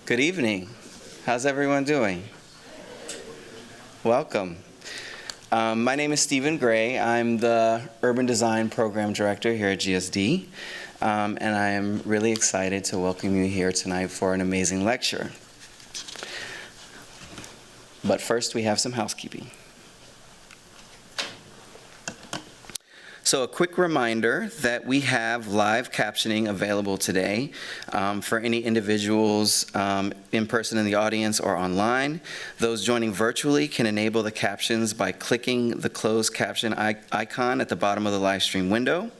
Good evening. How's everyone doing? Welcome. My name is Stephen Gray. I'm the Urban Design Program Director here at GSD, and I am really excited to welcome you here tonight for an amazing lecture. But first, we have some housekeeping. So a quick reminder that we have live captioning available today for any individuals in person in the audience or online. Those joining virtually can enable the captions by clicking the closed caption icon at the bottom of the live stream window.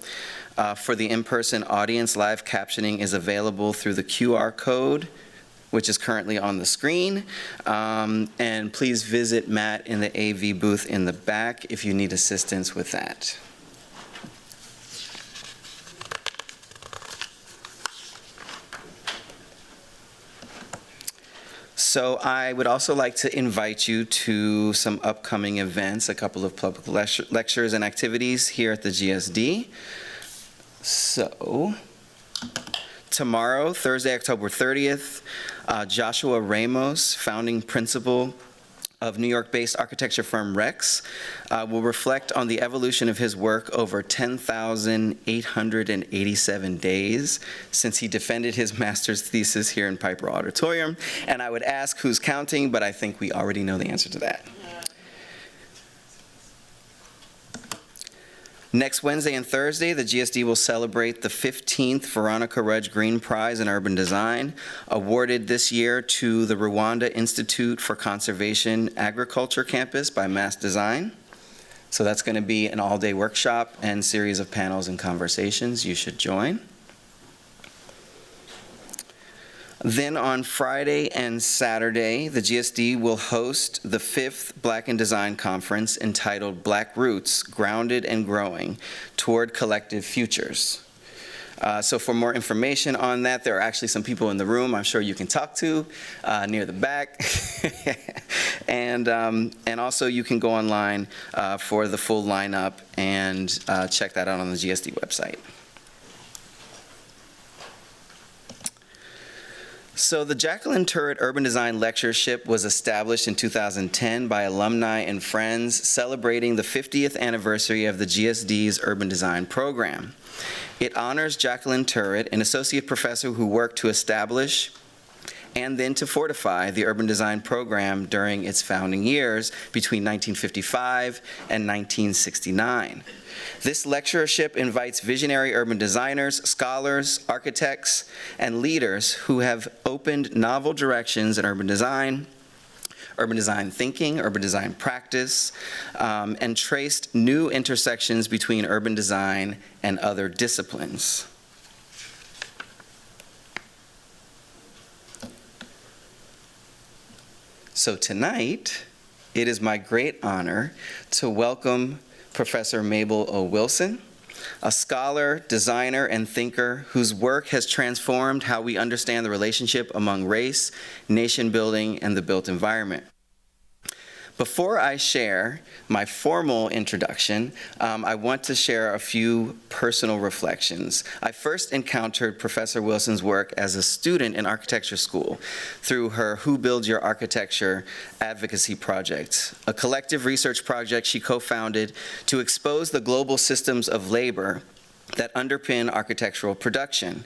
For the in-person audience, live captioning is available through the QR code, which is currently on the screen. And please visit Matt in the AV booth in the back if you need assistance with that. So I would also like to invite you to some upcoming events, a couple of public lectures and activities here at the GSD. So tomorrow, Thursday, October 30th, Joshua Ramos, founding principal of New York-based architecture firm Rex, will reflect on the evolution of his work over 10,887 days since he defended his master's thesis here in Piper Auditorium. And I would ask who's counting, but I think we already know the answer to that. Next Wednesday and Thursday, the GSD will celebrate the 15th Veronica Rudge Green Prize in Urban Design, awarded this year to the Rwanda Institute for Conservation Agriculture campus by Mass Design. So that's going to be an all-day workshop and series of panels and conversations. You should join. Then on Friday and Saturday, the GSD will host the 5th Black in Design Conference entitled Black Roots, Grounded and Growing Toward Collective Futures. So for more information on that, there are actually some people in the room I'm sure you can talk to near the back. And also you can go online for the full lineup and check that out on the GSD website. So the Jaqueline Tyrwhitt Urban Design Lectureship was established in 2010 by alumni and friends celebrating the 50th anniversary of the GSD's Urban Design program. It honors Jaqueline Tyrwhitt, an associate professor who worked to establish and then to fortify the urban design program during its founding years between 1955 and 1969. This lectureship invites visionary urban designers, scholars, architects, and leaders who have opened novel directions in urban design thinking, urban design practice, and traced new intersections between urban design and other disciplines. So tonight, it is my great honor to welcome Professor Mabel O. Wilson, a scholar, designer, and thinker whose work has transformed how we understand the relationship among race, nation building, and the built environment. Before I share my formal introduction, I want to share a few personal reflections. I first encountered Professor Wilson's work as a student in architecture school through her Who Builds Your Architecture advocacy project, a collective research project she co-founded to expose the global systems of labor that underpin architectural production.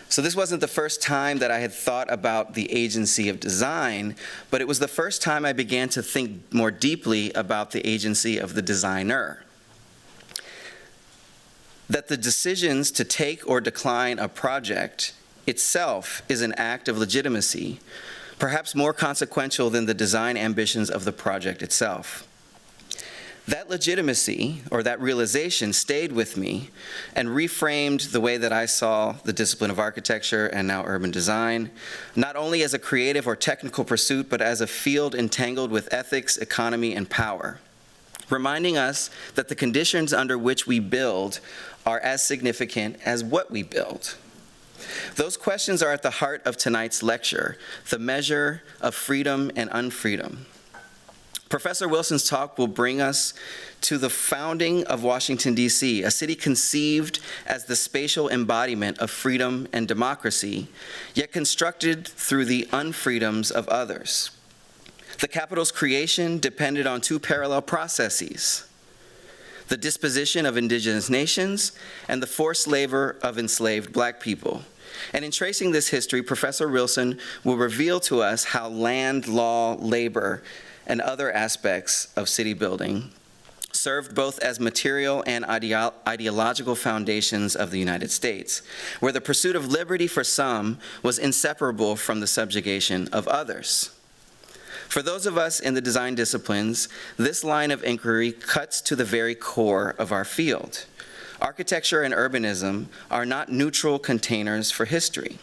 So this wasn't the first time that I had thought about the agency of design, but it was the first time I began to think more deeply about the agency of the designer. That the decisions to take or decline a project itself is an act of legitimacy, perhaps more consequential than the design ambitions of the project itself. That legitimacy, or that realization, stayed with me and reframed the way that I saw the discipline of architecture and now urban design, not only as a creative or technical pursuit, but as a field entangled with ethics, economy, and power, reminding us that the conditions under which we build are as significant as what we build. Those questions are at the heart of tonight's lecture, the measure of freedom and unfreedom. Professor Wilson's talk will bring us to the founding of Washington, D.C., a city conceived as the spatial embodiment of freedom and democracy, yet constructed through the unfreedoms of others. The capital's creation depended on two parallel processes: the disposition of indigenous nations and the forced labor of enslaved Black people. And in tracing this history, Professor Wilson will reveal to us how land, law, labor, and other aspects of city building served both as material and ideological foundations of the United States, where the pursuit of liberty for some was inseparable from the subjugation of others. For those of us in the design disciplines, this line of inquiry cuts to the very core of our field. Architecture and urbanism are not neutral containers for history.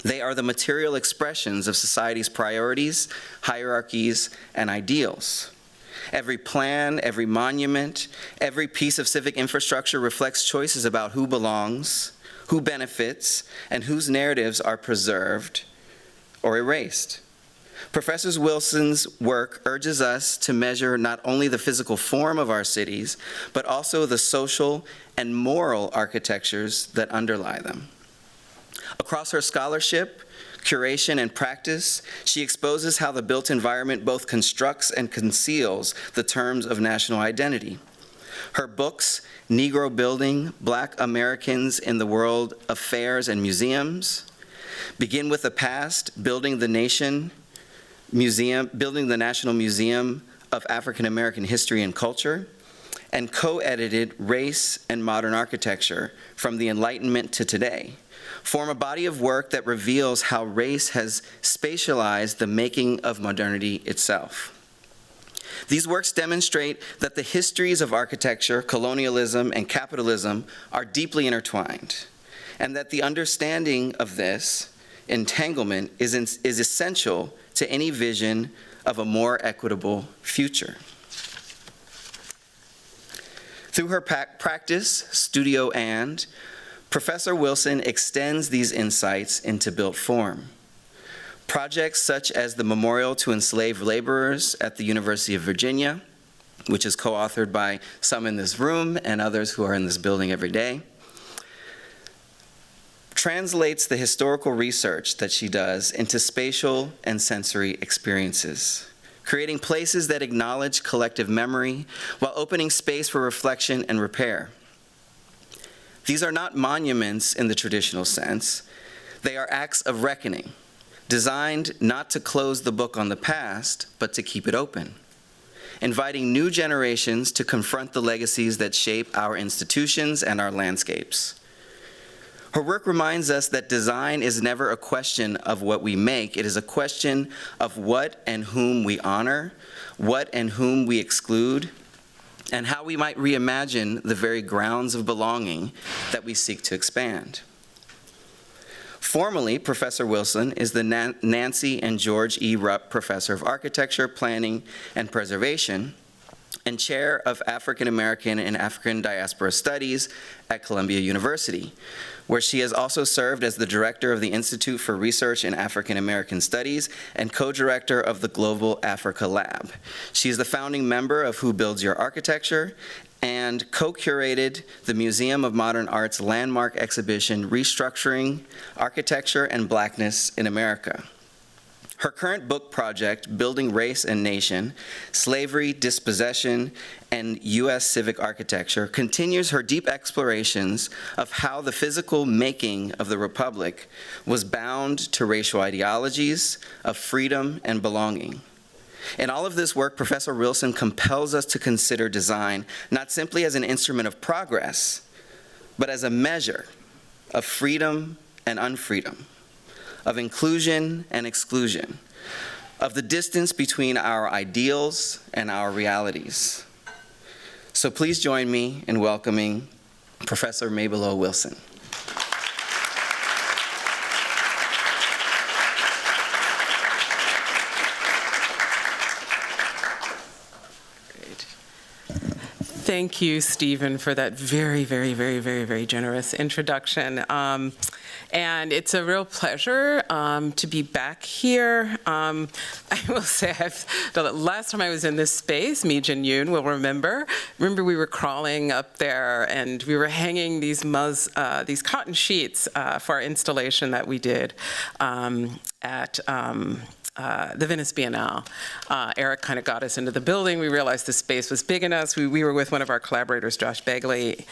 They are the material expressions of society's priorities, hierarchies, and ideals. Every plan, every monument, every piece of civic infrastructure reflects choices about who belongs, who benefits, and whose narratives are preserved or erased. Professor Wilson's work urges us to measure not only the physical form of our cities, but also the social and moral architectures that underlie them. Across her scholarship, curation, and practice, she exposes how the built environment both constructs and conceals the terms of national identity. Her books, Negro Building, Black Americans in the World of Fairs and Museums, Begin with the Past, Building the National Museum of African American History and Culture, and co-edited Race and Modern Architecture, From the Enlightenment to Today, form a body of work that reveals how race has spatialized the making of modernity itself. These works demonstrate that the histories of architecture, colonialism, and capitalism are deeply intertwined, and that the understanding of this entanglement is essential to any vision of a more equitable future. Through her practice, Studio and, Professor Wilson extends these insights into built form. Projects such as the Memorial to Enslaved Laborers at the University of Virginia, which is co-authored by some in this room and others who are in this building every day, translates the historical research that she does into spatial and sensory experiences, creating places that acknowledge collective memory while opening space for reflection and repair. These are not monuments in the traditional sense. They are acts of reckoning, designed not to close the book on the past, but to keep it open, inviting new generations to confront the legacies that shape our institutions and our landscapes. Her work reminds us that design is never a question of what we make. It is a question of what and whom we honor, what and whom we exclude, and how we might reimagine the very grounds of belonging that we seek to expand. Formally, Professor Wilson is the Nancy and George E. Rupp Professor of Architecture, Planning, and Preservation, and Chair of African American and African Diaspora Studies at Columbia University, where she has also served as the Director of the Institute for Research in African American Studies and co-director of the Global Africa Lab. She is the founding member of Who Builds Your Architecture and co-curated the Museum of Modern Art's landmark exhibition, Restructuring Architecture and Blackness in America. Her current book project, Building Race and Nation, Slavery, Dispossession, and U.S. Civic Architecture, continues her deep explorations of how the physical making of the Republic was bound to racial ideologies of freedom and belonging. In all of this work, Professor Wilson compels us to consider design not simply as an instrument of progress, but as a measure of freedom and unfreedom, of inclusion and exclusion, of the distance between our ideals and our realities. So please join me in welcoming Professor Mabel O. Wilson. Thank you, Stephen, for that very, very, very, very, very generous introduction. And it's a real pleasure to be back here. I will say, the last time I was in this space, Mi Jin Yoon will remember we were crawling up there and we were hanging these cotton sheets for our installation that we did at the Venice Biennale. Eric kind of got us into the building. We realized the space was big enough. We were with one of our collaborators, Josh Begley.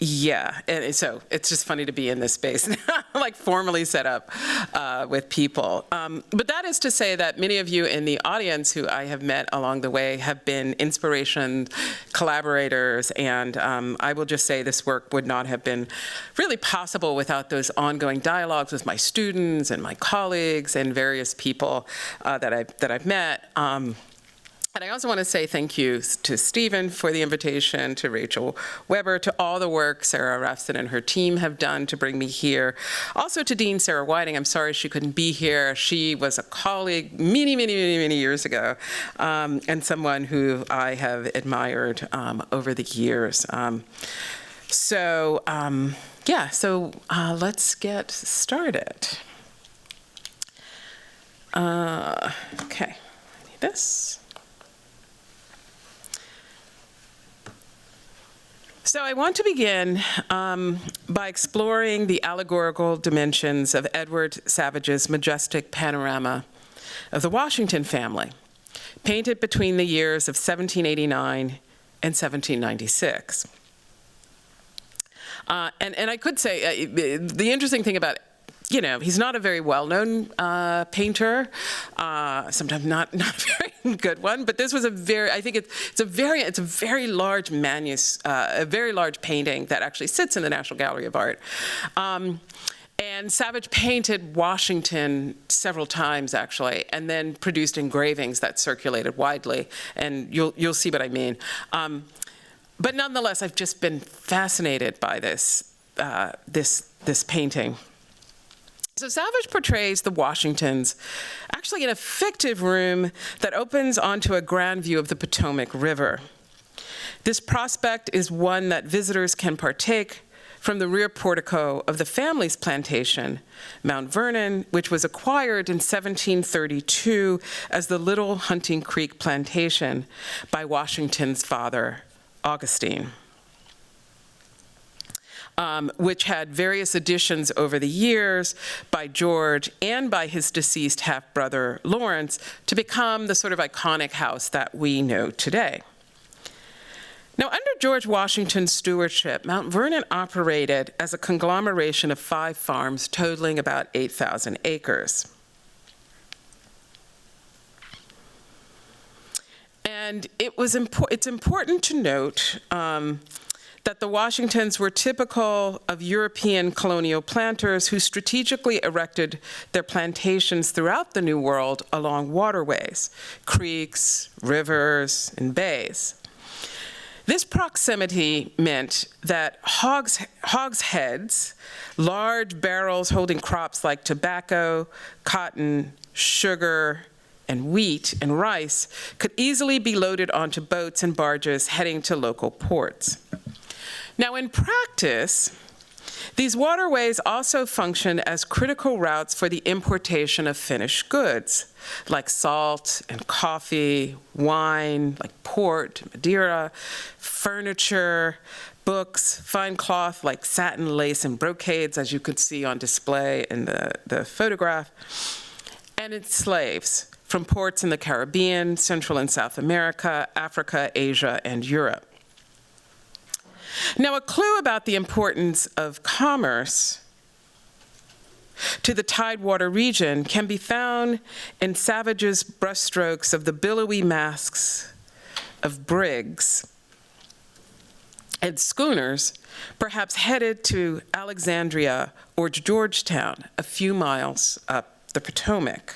Yeah, and so it's just funny to be in this space, like formally set up with people. But that is to say that many of you in the audience who I have met along the way have been inspiration, collaborators, and I will just say this work would not have been really possible without those ongoing dialogues with my students and my colleagues and various people that I've met. And I also want to say thank you to Stephen for the invitation, to Rachel Weber, to all the work Sarah Rafson and her team have done to bring me here. Also to Dean Sarah Whiting. I'm sorry she couldn't be here. She was a colleague many, many, many, many years ago, and someone who I have admired over the years. So let's get started. Okay, I need this. So I want to begin by exploring the allegorical dimensions of Edward Savage's majestic panorama of the Washington family, painted between the years of 1789 and 1796. And I could say the interesting thing about he's not a very well-known painter, sometimes not a very good one, but this was it's a very large a very large painting that actually sits in the National Gallery of Art. And Savage painted Washington several times, actually, and then produced engravings that circulated widely, and you'll see what I mean. But nonetheless, I've just been fascinated by this painting. So Savage portrays the Washingtons actually in a fictive room that opens onto a grand view of the Potomac River. This prospect is one that visitors can partake from the rear portico of the family's plantation, Mount Vernon, which was acquired in 1732 as the Little Hunting Creek Plantation by Washington's father, Augustine. Which had various additions over the years by George and by his deceased half-brother Lawrence to become the sort of iconic house that we know today. Now, under George Washington's stewardship, Mount Vernon operated as a conglomeration of 5 farms totaling about 8,000 acres. And it's important to note that the Washingtons were typical of European colonial planters who strategically erected their plantations throughout the New World along waterways, creeks, rivers, and bays. This proximity meant that hogsheads, large barrels holding crops like tobacco, cotton, sugar, and wheat and rice, could easily be loaded onto boats and barges heading to local ports. Now, in practice, these waterways also function as critical routes for the importation of finished goods, like salt and coffee, wine, like port, Madeira, furniture, books, fine cloth, like satin, lace, and brocades, as you could see on display in the photograph, and its slaves from ports in the Caribbean, Central and South America, Africa, Asia, and Europe. Now, a clue about the importance of commerce to the Tidewater region can be found in Savage's brushstrokes of the billowy masks of brigs and schooners, perhaps headed to Alexandria or Georgetown, a few miles up the Potomac.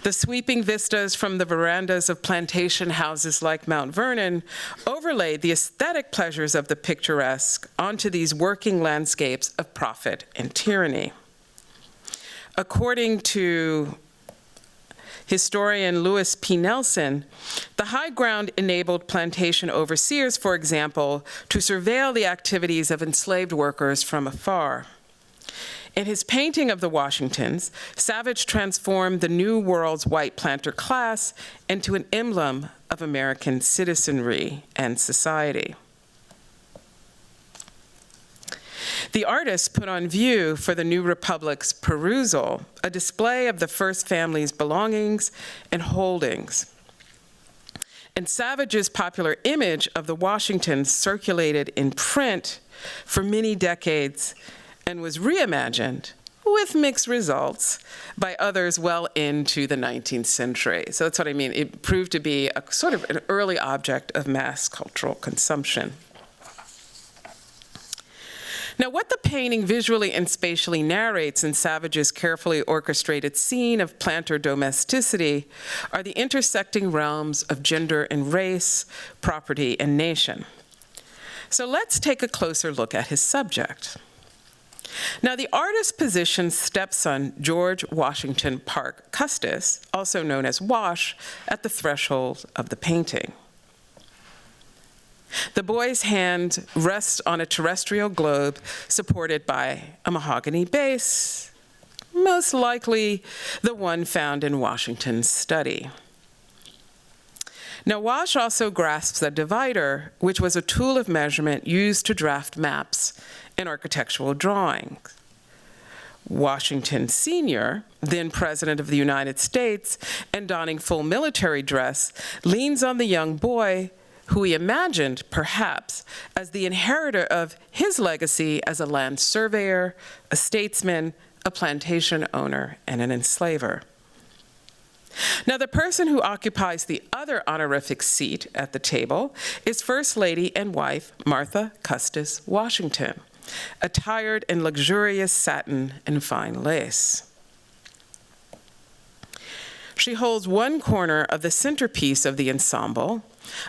The sweeping vistas from the verandas of plantation houses like Mount Vernon overlaid the aesthetic pleasures of the picturesque onto these working landscapes of profit and tyranny. According to historian Lewis P. Nelson, the high ground enabled plantation overseers, for example, to surveil the activities of enslaved workers from afar. In his painting of the Washingtons, Savage transformed the New World's white planter class into an emblem of American citizenry and society. The artist put on view for the New Republic's perusal a display of the first family's belongings and holdings. And Savage's popular image of the Washingtons circulated in print for many decades and was reimagined, with mixed results, by others well into the 19th century. So that's what I mean. It proved to be a sort of an early object of mass cultural consumption. Now, what the painting visually and spatially narrates in Savage's carefully orchestrated scene of planter domesticity are the intersecting realms of gender and race, property and nation. So let's take a closer look at his subject. Now, the artist positions stepson George Washington Parke Custis, also known as Wash, at the threshold of the painting. The boy's hand rests on a terrestrial globe supported by a mahogany base, most likely the one found in Washington's study. Now, Wash also grasps a divider, which was a tool of measurement used to draft maps and architectural drawings. Washington Sr., then President of the United States, and donning full military dress, leans on the young boy who he imagined, perhaps, as the inheritor of his legacy as a land surveyor, a statesman, a plantation owner, and an enslaver. Now, the person who occupies the other honorific seat at the table is First Lady and wife Martha Custis Washington, attired in luxurious satin and fine lace. She holds one corner of the centerpiece of the ensemble,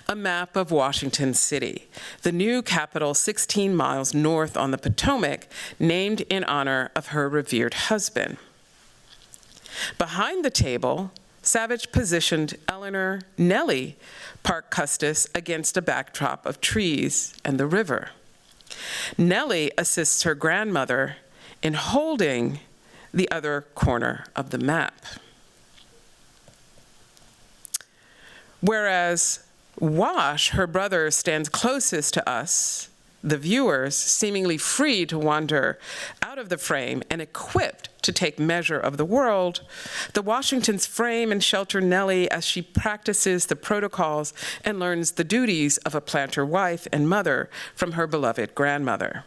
a map of Washington City, the new capital 16 miles north on the Potomac, named in honor of her revered husband. Behind the table, Savage positioned Eleanor Nellie Parke Custis against a backdrop of trees and the river. Nellie assists her grandmother in holding the other corner of the map. Whereas Wash, her brother, stands closest to us, the viewers, seemingly free to wander out of the frame and equipped to take measure of the world, the Washingtons frame and shelter Nellie as she practices the protocols and learns the duties of a planter wife and mother from her beloved grandmother.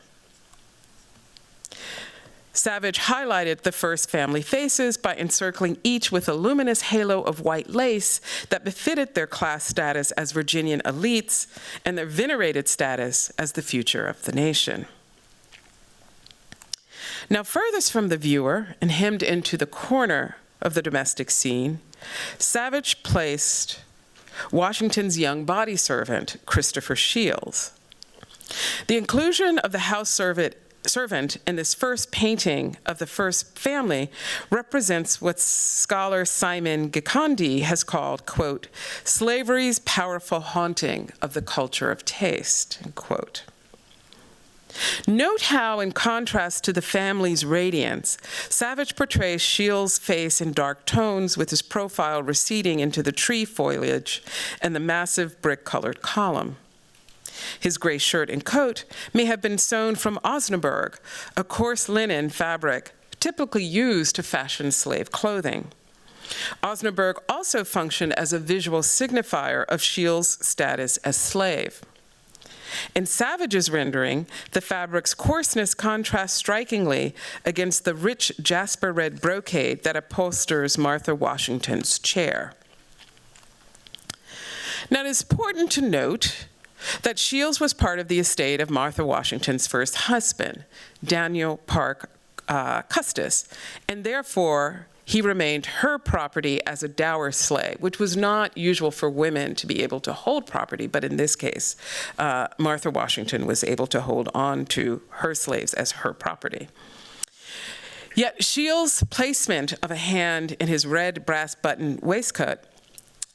Savage highlighted the first family faces by encircling each with a luminous halo of white lace that befitted their class status as Virginian elites and their venerated status as the future of the nation. Now, furthest from the viewer and hemmed into the corner of the domestic scene, Savage placed Washington's young body servant, Christopher Shields. The inclusion of the house servant in this first painting of the first family represents what scholar Simon Gikondi has called, quote, slavery's powerful haunting of the culture of taste, end quote. Note how, in contrast to the family's radiance, Savage portrays Shields' face in dark tones with his profile receding into the tree foliage and the massive brick-colored column. His gray shirt and coat may have been sewn from osnaburg, a coarse linen fabric typically used to fashion slave clothing. Osnaburg also functioned as a visual signifier of Shields' status as slave. In Savage's rendering, the fabric's coarseness contrasts strikingly against the rich jasper red brocade that upholsters Martha Washington's chair. Now, it is important to note that Shields was part of the estate of Martha Washington's first husband, Daniel Parke Custis, and therefore he remained her property as a dower slave, which was not usual for women to be able to hold property, but in this case, Martha Washington was able to hold on to her slaves as her property. Yet Shields' placement of a hand in his red brass button waistcoat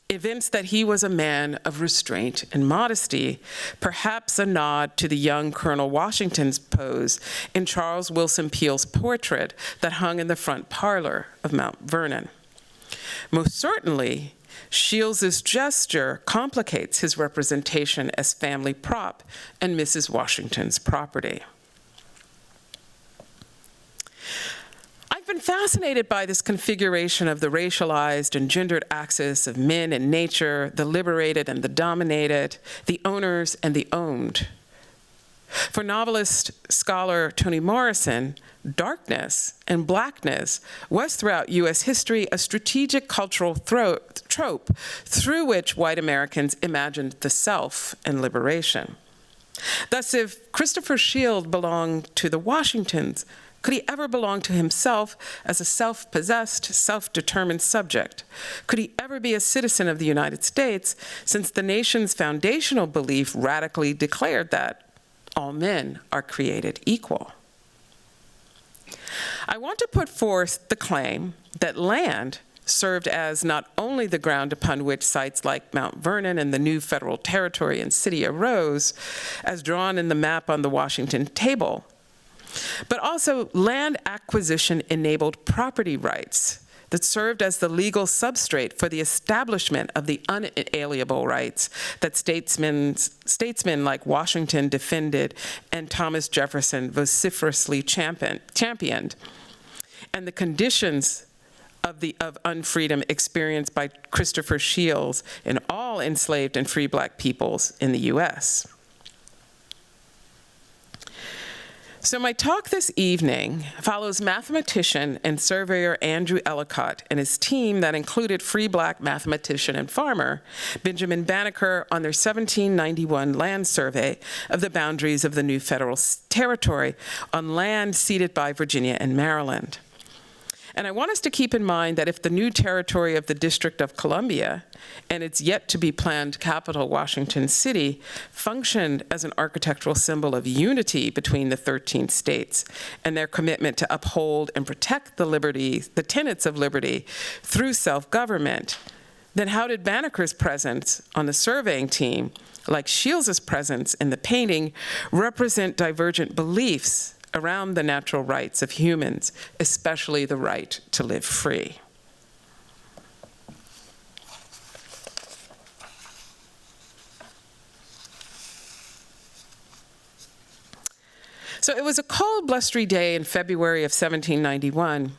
evinced that he was a man of restraint and modesty, perhaps a nod to the young Colonel Washington's pose in Charles Wilson Peel's portrait that hung in the front parlor of Mount Vernon. Most certainly, Shields' gesture complicates his representation as family prop and Mrs. Washington's property. I've been fascinated by this configuration of the racialized and gendered axis of men and nature, the liberated and the dominated, the owners and the owned. For novelist scholar Toni Morrison, darkness and blackness was throughout U.S. history a strategic cultural trope through which white Americans imagined the self and liberation. Thus, if Christopher Shields belonged to the Washingtons, could he ever belong to himself as a self-possessed, self-determined subject? Could he ever be a citizen of the United States, since the nation's foundational belief radically declared that all men are created equal? I want to put forth the claim that land served as not only the ground upon which sites like Mount Vernon and the new federal territory and city arose, as drawn in the map on the Washington table, but also land acquisition enabled property rights that served as the legal substrate for the establishment of the unalienable rights that statesmen like Washington defended and Thomas Jefferson vociferously championed, and the conditions of unfreedom experienced by Christopher Shields and all enslaved and free Black peoples in the U.S. So my talk this evening follows mathematician and surveyor Andrew Ellicott and his team that included free Black mathematician and farmer Benjamin Banneker on their 1791 land survey of the boundaries of the new federal territory on land ceded by Virginia and Maryland. And I want us to keep in mind that if the new territory of the District of Columbia and its yet-to-be-planned capital, Washington City, functioned as an architectural symbol of unity between the 13 states and their commitment to uphold and protect the tenets of liberty through self-government, then how did Banneker's presence on the surveying team, like Shields' presence in the painting, represent divergent beliefs around the natural rights of humans, especially the right to live free? So it was a cold, blustery day in February of 1791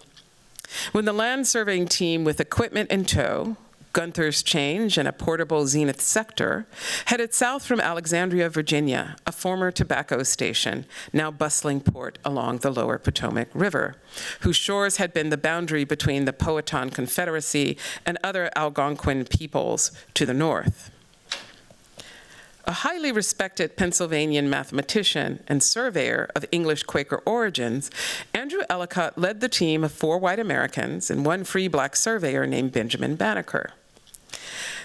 when the land surveying team, with equipment in tow, Gunther's change, and a portable zenith sector, headed south from Alexandria, Virginia, a former tobacco station, now bustling port along the lower Potomac River, whose shores had been the boundary between the Powhatan Confederacy and other Algonquin peoples to the north. A highly respected Pennsylvanian mathematician and surveyor of English Quaker origins, Andrew Ellicott led the team of 4 white Americans and 1 free Black surveyor named Benjamin Banneker.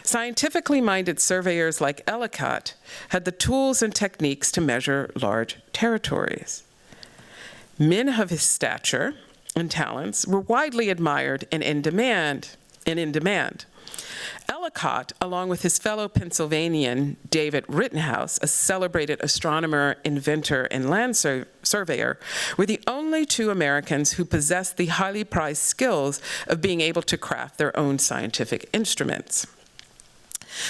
Scientifically minded surveyors like Ellicott had the tools and techniques to measure large territories. Men of his stature and talents were widely admired and in demand. Ellicott, along with his fellow Pennsylvanian David Rittenhouse, a celebrated astronomer, inventor, and land surveyor, were the only 2 Americans who possessed the highly prized skills of being able to craft their own scientific instruments.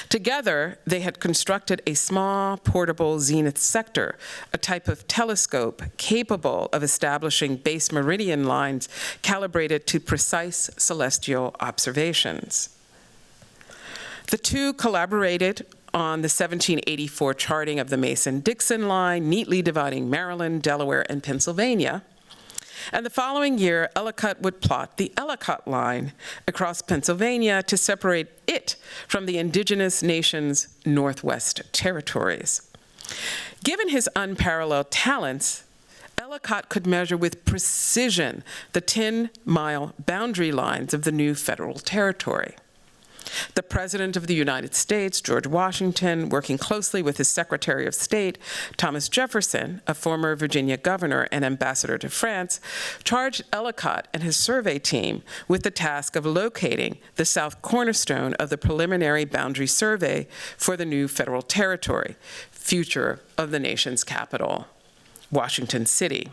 Together, they had constructed a small, portable zenith sector, a type of telescope capable of establishing base meridian lines calibrated to precise celestial observations. The 2 collaborated on the 1784 charting of the Mason-Dixon line, neatly dividing Maryland, Delaware, and Pennsylvania. And the following year, Ellicott would plot the Ellicott line across Pennsylvania to separate it from the indigenous nation's Northwest territories. Given his unparalleled talents, Ellicott could measure with precision the 10-mile boundary lines of the new federal territory. The President of the United States, George Washington, working closely with his Secretary of State, Thomas Jefferson, a former Virginia governor and ambassador to France, charged Ellicott and his survey team with the task of locating the south cornerstone of the preliminary boundary survey for the new federal territory, future of the nation's capital, Washington City.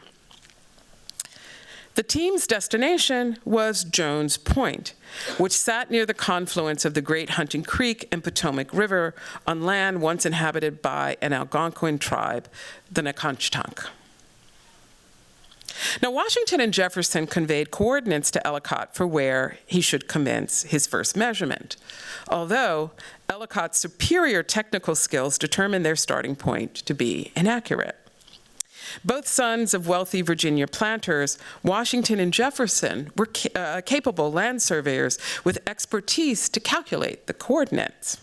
The team's destination was Jones Point, which sat near the confluence of the Great Hunting Creek and Potomac River on land once inhabited by an Algonquin tribe, the Nacotchtank. Now, Washington and Jefferson conveyed coordinates to Ellicott for where he should commence his first measurement, although Ellicott's superior technical skills determined their starting point to be inaccurate. Both sons of wealthy Virginia planters, Washington and Jefferson were capable land surveyors with expertise to calculate the coordinates.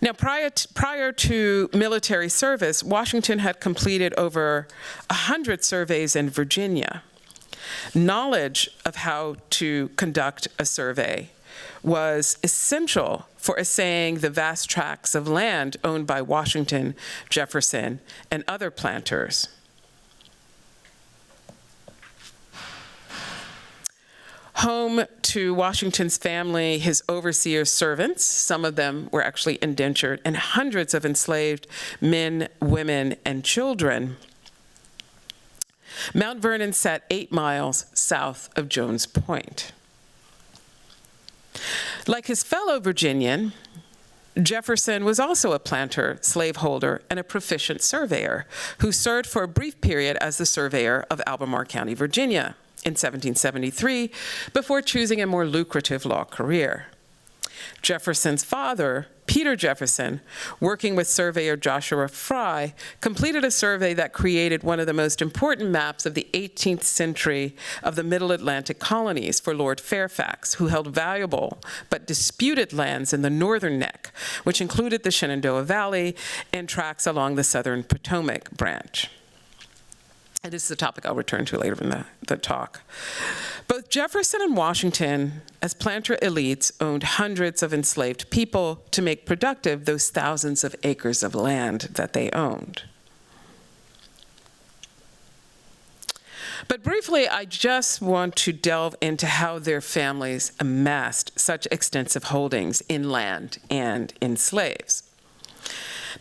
Now, prior to military service, Washington had completed over 100 surveys in Virginia. Knowledge of how to conduct a survey was essential for assaying the vast tracts of land owned by Washington, Jefferson, and other planters. Home to Washington's family, his overseers' servants, some of them were actually indentured, and hundreds of enslaved men, women, and children, Mount Vernon sat 8 miles south of Jones Point. Like his fellow Virginian, Jefferson was also a planter, slaveholder, and a proficient surveyor who served for a brief period as the surveyor of Albemarle County, Virginia in 1773 before choosing a more lucrative law career. Jefferson's father, Peter Jefferson, working with surveyor Joshua Fry, completed a survey that created one of the most important maps of the 18th century of the Middle Atlantic colonies for Lord Fairfax, who held valuable but disputed lands in the northern neck, which included the Shenandoah Valley and tracts along the southern Potomac branch. And this is a topic I'll return to later in the talk. Both Jefferson and Washington, as planter elites, owned hundreds of enslaved people to make productive those thousands of acres of land that they owned. But briefly, I just want to delve into how their families amassed such extensive holdings in land and in slaves.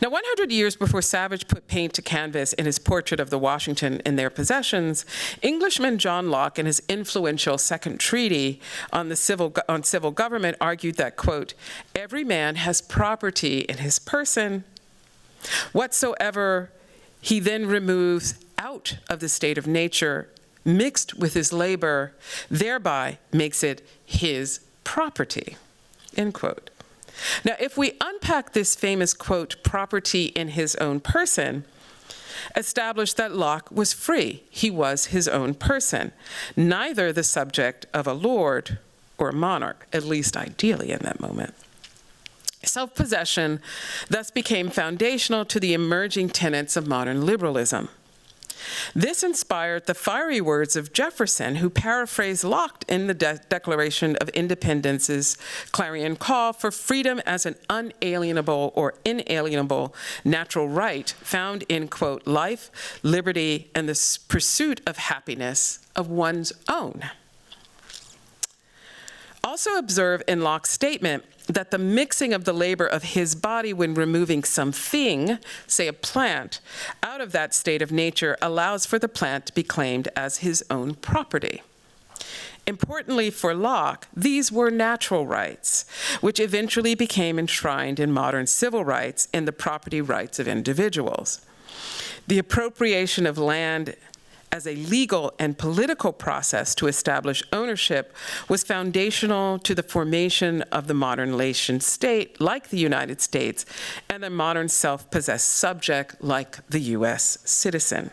Now, 100 years before Savage put paint to canvas in his portrait of the Washington in their possessions, Englishman John Locke, in his influential Second Treaty on civil government, argued that, quote, every man has property in his person, whatsoever he then removes out of the state of nature, mixed with his labor, thereby makes it his property, end quote. Now, if we unpack this famous, quote, property in his own person, establish that Locke was free. He was his own person, neither the subject of a lord or a monarch, at least ideally in that moment. Self-possession thus became foundational to the emerging tenets of modern liberalism. This inspired the fiery words of Jefferson, who paraphrased Locke in the Declaration of Independence's clarion call for freedom as an unalienable or inalienable natural right found in, quote, life, liberty, and the pursuit of happiness of one's own. Also observe in Locke's statement that the mixing of the labor of his body when removing something, say a plant, out of that state of nature allows for the plant to be claimed as his own property. Importantly for Locke, these were natural rights, which eventually became enshrined in modern civil rights in the property rights of individuals. The appropriation of land as a legal and political process to establish ownership was foundational to the formation of the modern nation state, like the United States, and a modern self-possessed subject, like the U.S. citizen.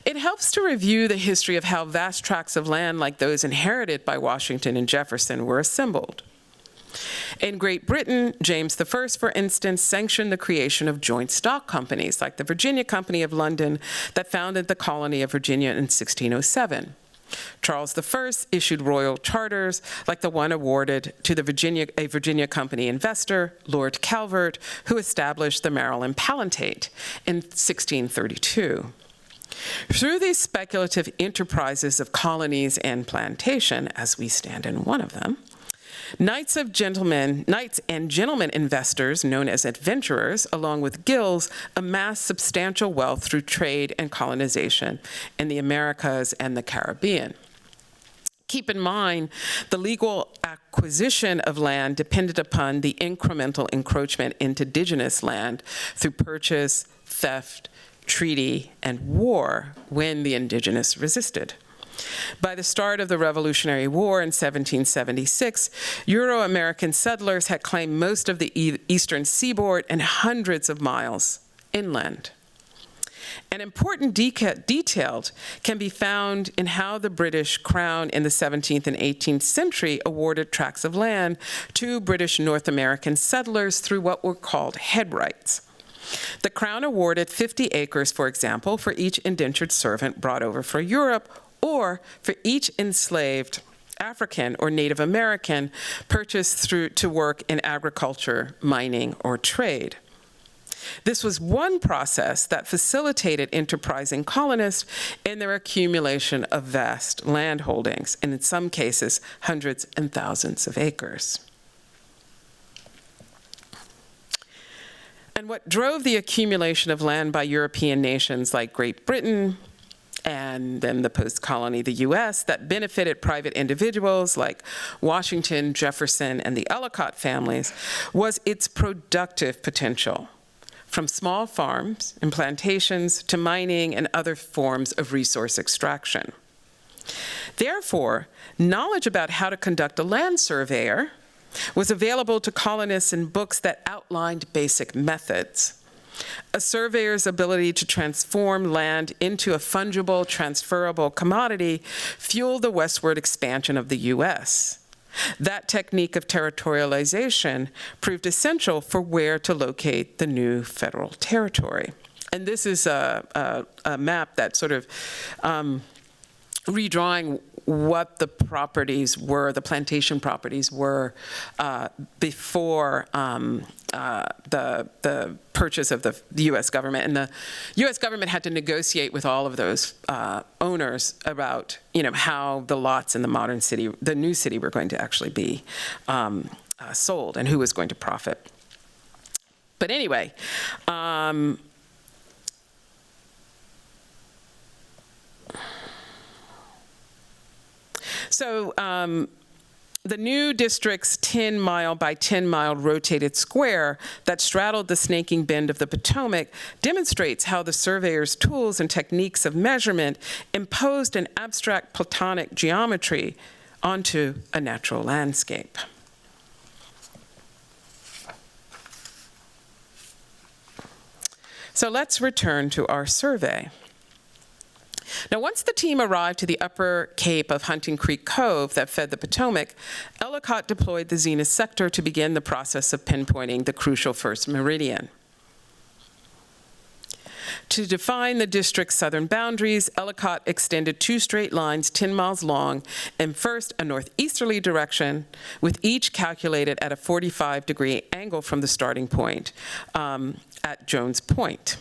It helps to review the history of how vast tracts of land like those inherited by Washington and Jefferson were assembled. In Great Britain, James I, for instance, sanctioned the creation of joint stock companies, like the Virginia Company of London that founded the colony of Virginia in 1607. Charles I issued royal charters, like the one awarded to a Virginia Company investor, Lord Calvert, who established the Maryland Palatinate in 1632. Through these speculative enterprises of colonies and plantation, as we stand in one of them, knights and gentlemen investors, known as adventurers, along with guilds, amassed substantial wealth through trade and colonization in the Americas and the Caribbean. Keep in mind, the legal acquisition of land depended upon the incremental encroachment into indigenous land through purchase, theft, treaty, and war when the indigenous resisted. By the start of the Revolutionary War in 1776, Euro-American settlers had claimed most of the eastern seaboard and hundreds of miles inland. An important detail can be found in how the British Crown in the 17th and 18th century awarded tracts of land to British North American settlers through what were called head rights. The Crown awarded 50 acres, for example, for each indentured servant brought over from Europe, or for each enslaved African or Native American purchased to work in agriculture, mining, or trade. This was one process that facilitated enterprising colonists in their accumulation of vast land holdings, and in some cases, hundreds and thousands of acres. And what drove the accumulation of land by European nations like Great Britain, and then the post-colony, the US, that benefited private individuals like Washington, Jefferson, and the Ellicott families, was its productive potential, from small farms and plantations to mining and other forms of resource extraction. Therefore, knowledge about how to conduct a land surveyor was available to colonists in books that outlined basic methods. A surveyor's ability to transform land into a fungible, transferable commodity fueled the westward expansion of the US. That technique of territorialization proved essential for where to locate the new federal territory. And this is a map that sort of redrawing what the properties were, the plantation properties were before the purchase of the U.S. government. And the U.S. government had to negotiate with all of those owners about, how the lots in the modern city, the new city, were going to actually be sold and who was going to profit. But anyway, so the new district's 10-mile by 10-mile rotated square that straddled the snaking bend of the Potomac demonstrates how the surveyor's tools and techniques of measurement imposed an abstract Platonic geometry onto a natural landscape. So let's return to our survey. Now, once the team arrived to the upper cape of Hunting Creek Cove that fed the Potomac, Ellicott deployed the zenith sector to begin the process of pinpointing the crucial first meridian. To define the district's southern boundaries, Ellicott extended 2 straight lines 10 miles long in first a northeasterly direction, with each calculated at a 45-degree angle from the starting point at Jones Point.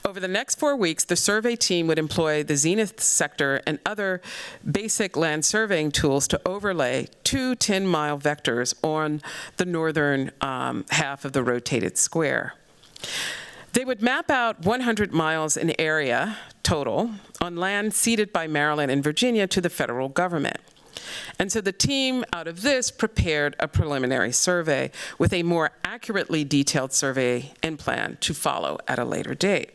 Over the next 4 weeks, the survey team would employ the zenith sector and other basic land surveying tools to overlay 2 10-mile vectors on the northern half of the rotated square. They would map out 100 miles in area total on land ceded by Maryland and Virginia to the federal government. And so the team, out of this, prepared a preliminary survey with a more accurately detailed survey and plan to follow at a later date.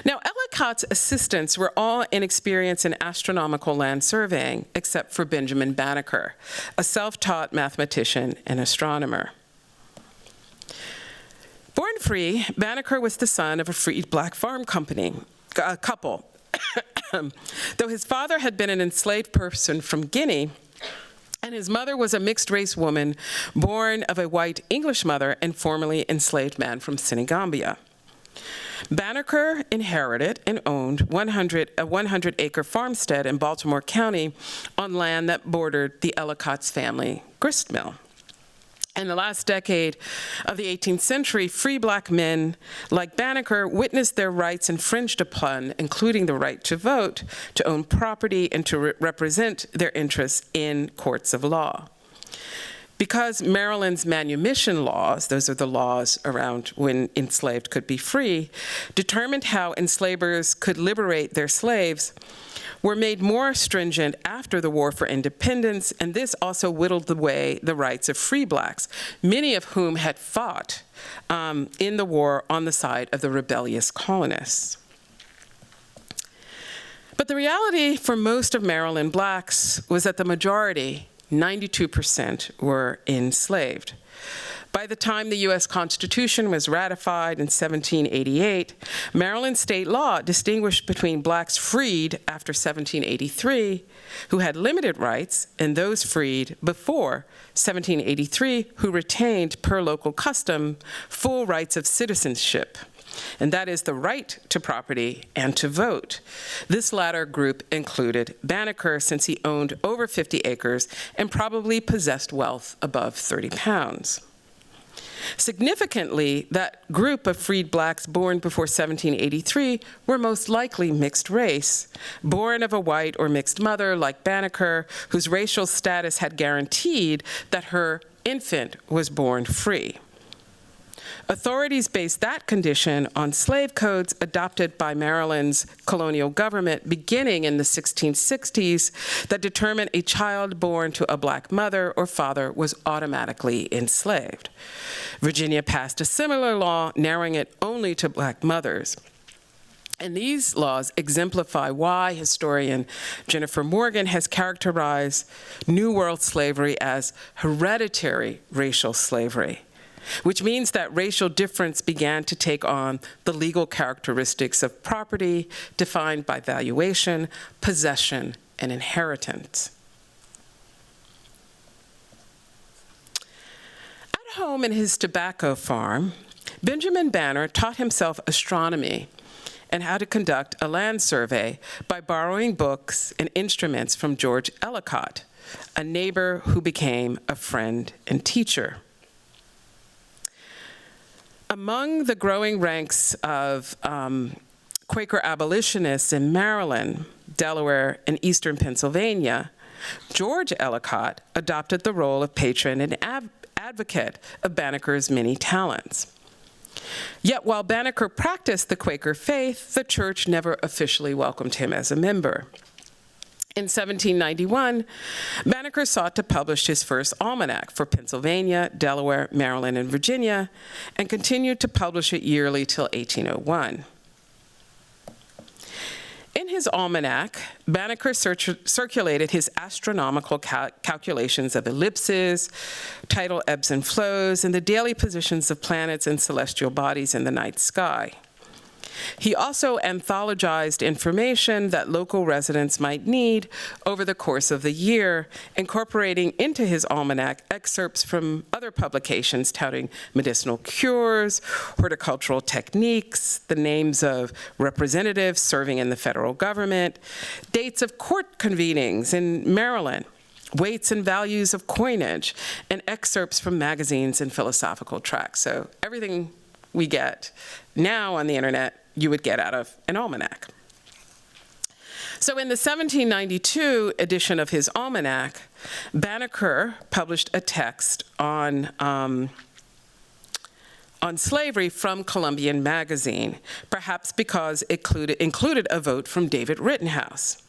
Now, Ellicott's assistants were all inexperienced in astronomical land surveying, except for Benjamin Banneker, a self-taught mathematician and astronomer. Born free, Banneker was the son of a freed black farm couple. Though his father had been an enslaved person from Guinea, and his mother was a mixed-race woman born of a white English mother and formerly enslaved man from Senegambia. Banneker inherited and owned a 100-acre farmstead in Baltimore County on land that bordered the Ellicott's family grist mill. In the last decade of the 18th century, free black men like Banneker witnessed their rights infringed upon, including the right to vote, to own property, and to represent their interests in courts of law. Because Maryland's manumission laws, those are the laws around when enslaved could be free, determined how enslavers could liberate their slaves, were made more stringent after the War for Independence, and this also whittled away the rights of free blacks, many of whom had fought in the war on the side of the rebellious colonists. But the reality for most of Maryland blacks was that the majority, 92%, were enslaved. By the time the U.S. Constitution was ratified in 1788, Maryland state law distinguished between blacks freed after 1783, who had limited rights, and those freed before 1783, who retained, per local custom, full rights of citizenship. And that is the right to property and to vote. This latter group included Banneker, since he owned over 50 acres and probably possessed wealth above 30 pounds. Significantly, that group of freed blacks born before 1783 were most likely mixed race, born of a white or mixed mother like Banneker, whose racial status had guaranteed that her infant was born free. Authorities based that condition on slave codes adopted by Maryland's colonial government beginning in the 1660s that determined a child born to a black mother or father was automatically enslaved. Virginia passed a similar law, narrowing it only to black mothers. And these laws exemplify why historian Jennifer Morgan has characterized New World slavery as hereditary racial slavery, which means that racial difference began to take on the legal characteristics of property defined by valuation, possession, and inheritance. At home in his tobacco farm, Benjamin Banner taught himself astronomy and how to conduct a land survey by borrowing books and instruments from George Ellicott, a neighbor who became a friend and teacher. Among the growing ranks of Quaker abolitionists in Maryland, Delaware, and eastern Pennsylvania, George Ellicott adopted the role of patron and advocate of Banneker's many talents. Yet while Banneker practiced the Quaker faith, the church never officially welcomed him as a member. In 1791, Banneker sought to publish his first almanac for Pennsylvania, Delaware, Maryland, and Virginia, and continued to publish it yearly till 1801. In his almanac, Banneker circulated his astronomical calculations of ellipses, tidal ebbs and flows, and the daily positions of planets and celestial bodies in the night sky. He also anthologized information that local residents might need over the course of the year, incorporating into his almanac excerpts from other publications touting medicinal cures, horticultural techniques, the names of representatives serving in the federal government, dates of court convenings in Maryland, weights and values of coinage, and excerpts from magazines and philosophical tracts. So everything we get now on the internet, you would get out of an almanac. So in the 1792 edition of his almanac, Banneker published a text on slavery from Columbian Magazine, perhaps because it included a vote from David Rittenhouse.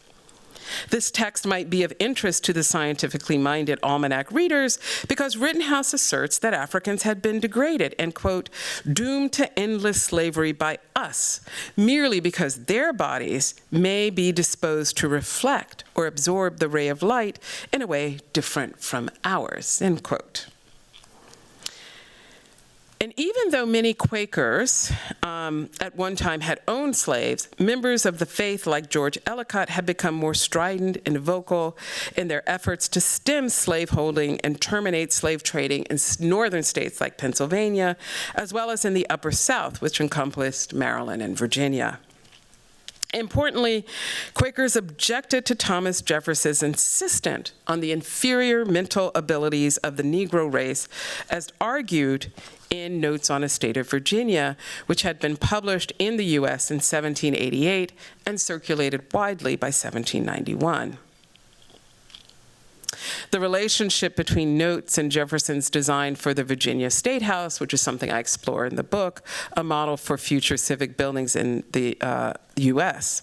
This text might be of interest to the scientifically minded almanac readers because Rittenhouse asserts that Africans had been degraded and, quote, doomed to endless slavery by us, merely because their bodies may be disposed to reflect or absorb the ray of light in a way different from ours, end quote. And even though many Quakers at one time had owned slaves, members of the faith like George Ellicott had become more strident and vocal in their efforts to stem slaveholding and terminate slave trading in northern states like Pennsylvania, as well as in the Upper South, which encompassed Maryland and Virginia. Importantly, Quakers objected to Thomas Jefferson's insistence on the inferior mental abilities of the Negro race, as argued in Notes on a State of Virginia, which had been published in the US in 1788 and circulated widely by 1791. The relationship between Notes and Jefferson's design for the Virginia State House, which is something I explore in the book, a model for future civic buildings in the US.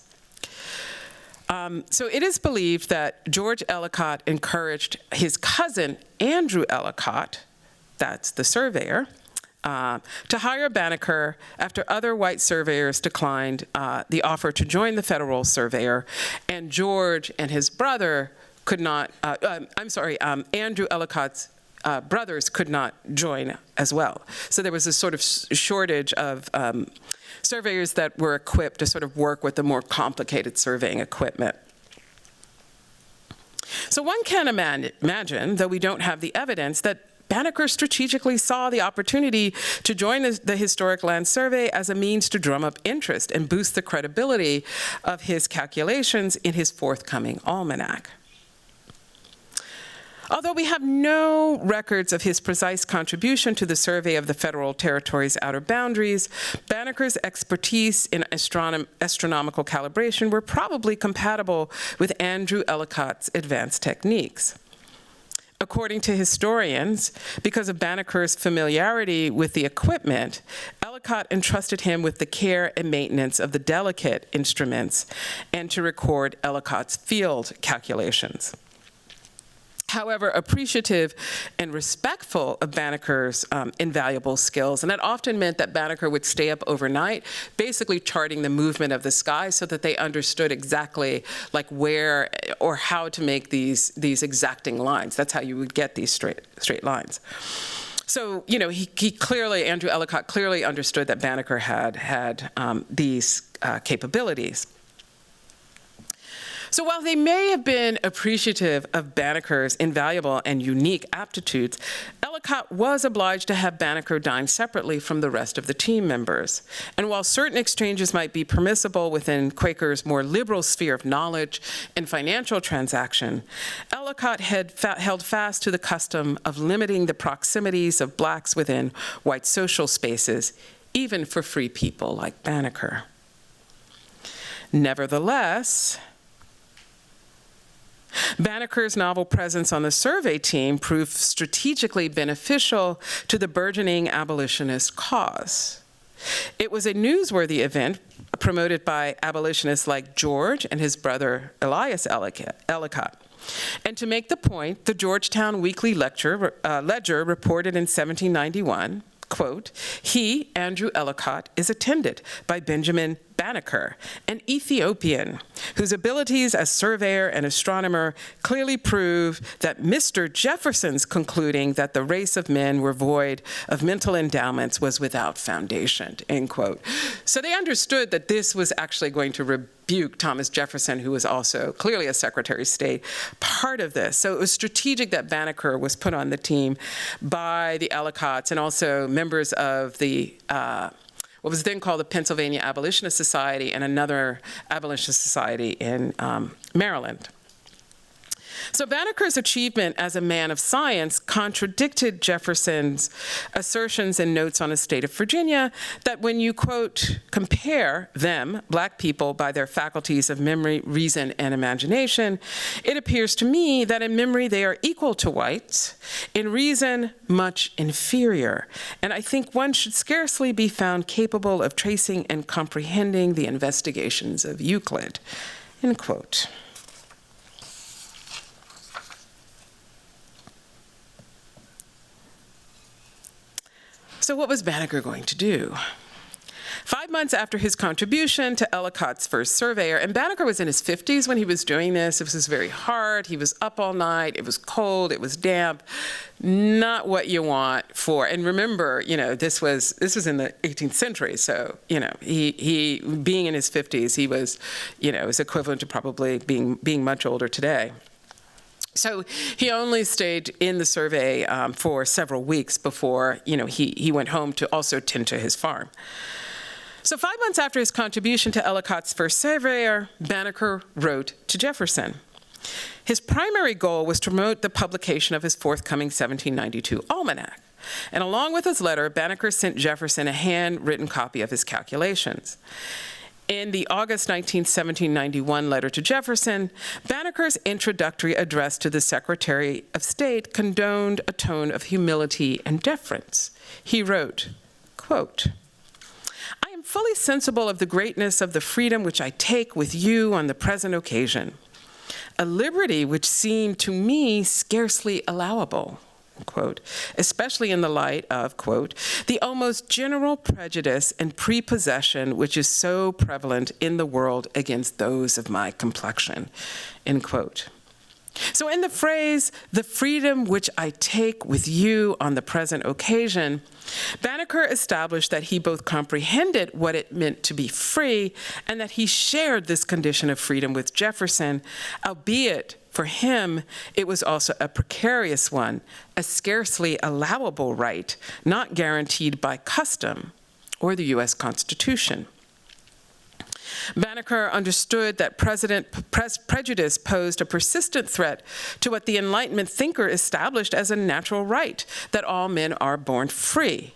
So it is believed that George Ellicott encouraged his cousin, Andrew Ellicott, that's the surveyor, to hire Banneker after other white surveyors declined the offer to join the federal surveyor, and George and his brother could not, Andrew Ellicott's brothers could not join as well. So there was a sort of shortage of surveyors that were equipped to sort of work with the more complicated surveying equipment. So one can imagine, though we don't have the evidence, that Banneker strategically saw the opportunity to join the Historic Land Survey as a means to drum up interest and boost the credibility of his calculations in his forthcoming almanac. Although we have no records of his precise contribution to the survey of the federal territory's outer boundaries, Banneker's expertise in astronomical calibration were probably compatible with Andrew Ellicott's advanced techniques. According to historians, because of Banneker's familiarity with the equipment, Ellicott entrusted him with the care and maintenance of the delicate instruments and to record Ellicott's field calculations. However, appreciative and respectful of Banneker's invaluable skills, and that often meant that Banneker would stay up overnight, basically charting the movement of the sky so that they understood exactly like where or how to make these exacting lines. That's how you would get these straight lines. So, you know, he clearly, Andrew Ellicott clearly understood that Banneker had these capabilities. So while they may have been appreciative of Banneker's invaluable and unique aptitudes, Ellicott was obliged to have Banneker dine separately from the rest of the team members. And while certain exchanges might be permissible within Quaker's more liberal sphere of knowledge and financial transaction, Ellicott had held fast to the custom of limiting the proximities of blacks within white social spaces, even for free people like Banneker. Nevertheless, Banneker's novel presence on the survey team proved strategically beneficial to the burgeoning abolitionist cause. It was a newsworthy event promoted by abolitionists like George and his brother Elias Ellicott. And to make the point, the Georgetown Weekly Ledger reported in 1791, quote, "He, Andrew Ellicott, is attended by Benjamin Banneker, an Ethiopian, whose abilities as surveyor and astronomer clearly prove that Mr. Jefferson's concluding that the race of men were void of mental endowments was without foundation," end quote. So they understood that this was actually going to rebuke Thomas Jefferson, who was also clearly a Secretary of State, part of this. So it was strategic that Banneker was put on the team by the Ellicotts and also members of the what was then called the Pennsylvania Abolitionist Society and another abolitionist society in Maryland. So Banneker's achievement as a man of science contradicted Jefferson's assertions in Notes on a State of Virginia that when you, quote, compare them, black people, by their faculties of memory, reason, and imagination, it appears to me that in memory they are equal to whites, in reason much inferior, and I think one should scarcely be found capable of tracing and comprehending the investigations of Euclid, end quote. So what was Banneker going to do? 5 months after his contribution to Ellicott's first surveyor, and Banneker was in his 50s when he was doing this. It was very hard. He was up all night. It was cold. It was damp. Not what you want for. And remember, this was in the 18th century. So, he being in his 50s, he was, is equivalent to probably being much older today. So he only stayed in the survey for several weeks before, he went home to also tend to his farm. So 5 months after his contribution to Ellicott's first surveyor, Banneker wrote to Jefferson. His primary goal was to promote the publication of his forthcoming 1792 almanac. And along with his letter, Banneker sent Jefferson a handwritten copy of his calculations. In the August 19, 1791 letter to Jefferson, Banneker's introductory address to the Secretary of State condoned a tone of humility and deference. He wrote, quote, "I am fully sensible of the greatness of the freedom which I take with you on the present occasion, a liberty which seemed to me scarcely allowable," quote, especially in the light of, quote, "the almost general prejudice and prepossession which is so prevalent in the world against those of my complexion," end quote. So in the phrase, "the freedom which I take with you on the present occasion," Banneker established that he both comprehended what it meant to be free and that he shared this condition of freedom with Jefferson, albeit for him, it was also a precarious one, a scarcely allowable right, not guaranteed by custom or the U.S. Constitution. Banneker understood that prejudice posed a persistent threat to what the Enlightenment thinker established as a natural right, that all men are born free.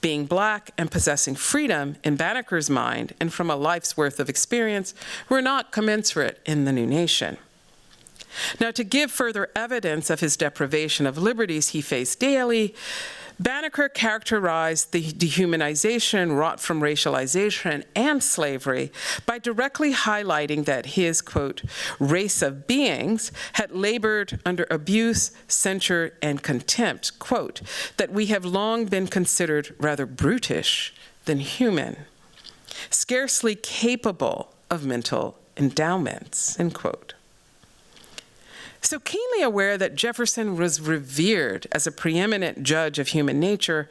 Being black and possessing freedom, in Banneker's mind, and from a life's worth of experience, were not commensurate in the new nation. Now, to give further evidence of his deprivation of liberties he faced daily, Banneker characterized the dehumanization wrought from racialization and slavery by directly highlighting that his, quote, "race of beings had labored under abuse, censure, and contempt," quote, "that we have long been considered rather brutish than human, scarcely capable of mental endowments," end quote. So keenly aware that Jefferson was revered as a preeminent judge of human nature,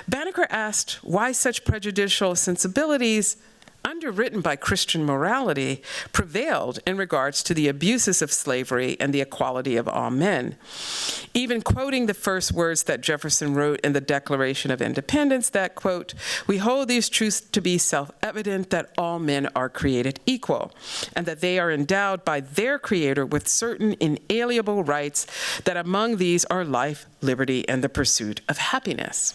Banneker asked why such prejudicial sensibilities, underwritten by Christian morality, prevailed in regards to the abuses of slavery and the equality of all men. Even quoting the first words that Jefferson wrote in the Declaration of Independence that, quote, "We hold these truths to be self-evident that all men are created equal, and that they are endowed by their Creator with certain inalienable rights, that among these are life, liberty, and the pursuit of happiness."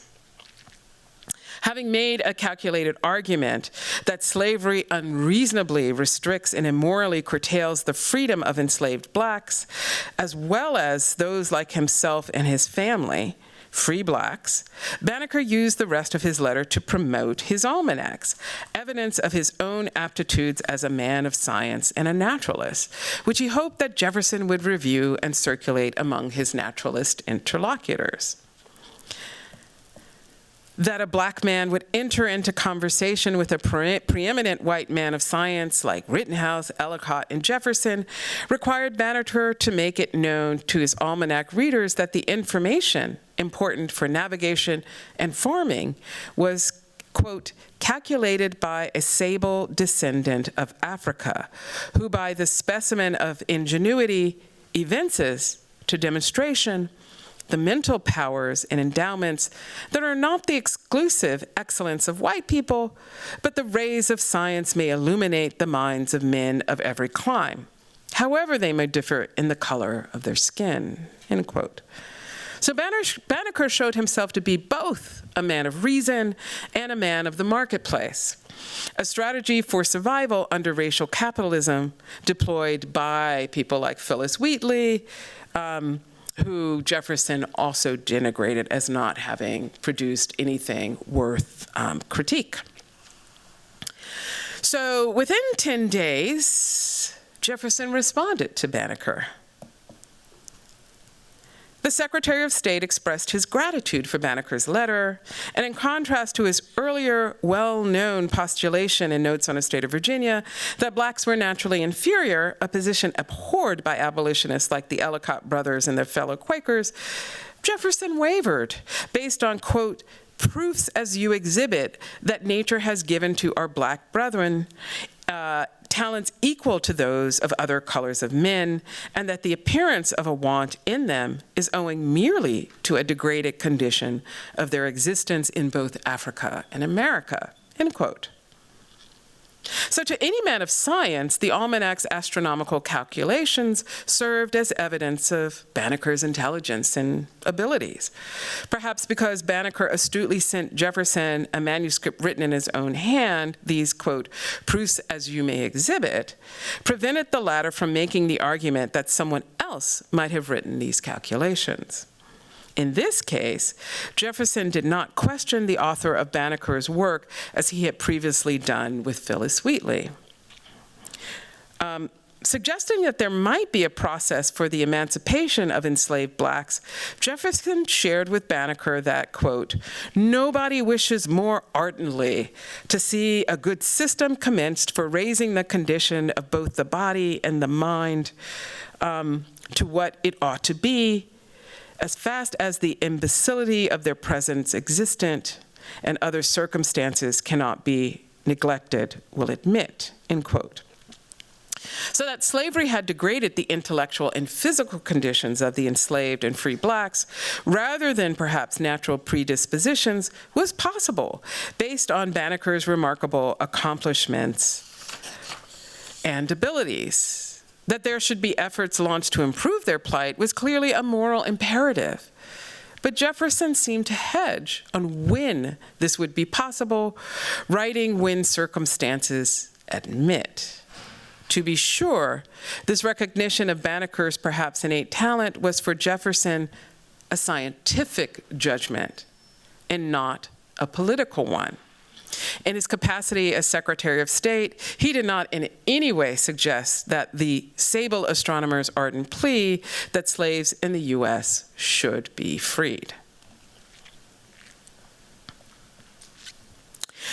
Having made a calculated argument that slavery unreasonably restricts and immorally curtails the freedom of enslaved blacks, as well as those like himself and his family, free blacks, Banneker used the rest of his letter to promote his almanacs, evidence of his own aptitudes as a man of science and a naturalist, which he hoped that Jefferson would review and circulate among his naturalist interlocutors. That a black man would enter into conversation with a preeminent white man of science like Rittenhouse, Ellicott, and Jefferson required Banneker to make it known to his almanac readers that the information important for navigation and farming was, quote, "calculated by a sable descendant of Africa, who by the specimen of ingenuity evinces to demonstration the mental powers and endowments that are not the exclusive excellence of white people, but the rays of science may illuminate the minds of men of every clime, however they may differ in the color of their skin," end quote. So Banneker showed himself to be both a man of reason and a man of the marketplace, a strategy for survival under racial capitalism deployed by people like Phyllis Wheatley, who Jefferson also denigrated as not having produced anything worth critique. So within 10 days, Jefferson responded to Banneker. The Secretary of State expressed his gratitude for Banneker's letter, and in contrast to his earlier well-known postulation in Notes on a State of Virginia that blacks were naturally inferior, a position abhorred by abolitionists like the Ellicott brothers and their fellow Quakers, Jefferson wavered based on, quote, proofs as you exhibit that nature has given to our black brethren talents equal to those of other colors of men, and that the appearance of a want in them is owing merely to a degraded condition of their existence in both Africa and America, end quote. So to any man of science, the almanac's astronomical calculations served as evidence of Banneker's intelligence and abilities. Perhaps because Banneker astutely sent Jefferson a manuscript written in his own hand, these, quote, proofs as you may exhibit, prevented the latter from making the argument that someone else might have written these calculations. In this case, Jefferson did not question the author of Banneker's work as he had previously done with Phyllis Wheatley. Suggesting that there might be a process for the emancipation of enslaved blacks, Jefferson shared with Banneker that, quote, nobody wishes more ardently to see a good system commenced for raising the condition of both the body and the mind to what it ought to be, as fast as the imbecility of their presence existent and other circumstances cannot be neglected will admit, end quote. So that slavery had degraded the intellectual and physical conditions of the enslaved and free blacks, rather than perhaps natural predispositions, was possible based on Banneker's remarkable accomplishments and abilities. That there should be efforts launched to improve their plight was clearly a moral imperative. But Jefferson seemed to hedge on when this would be possible, writing when circumstances admit. To be sure, this recognition of Banneker's perhaps innate talent was for Jefferson a scientific judgment and not a political one. In his capacity as Secretary of State, he did not in any way suggest that the Sable astronomer's ardent plea that slaves in the U.S. should be freed.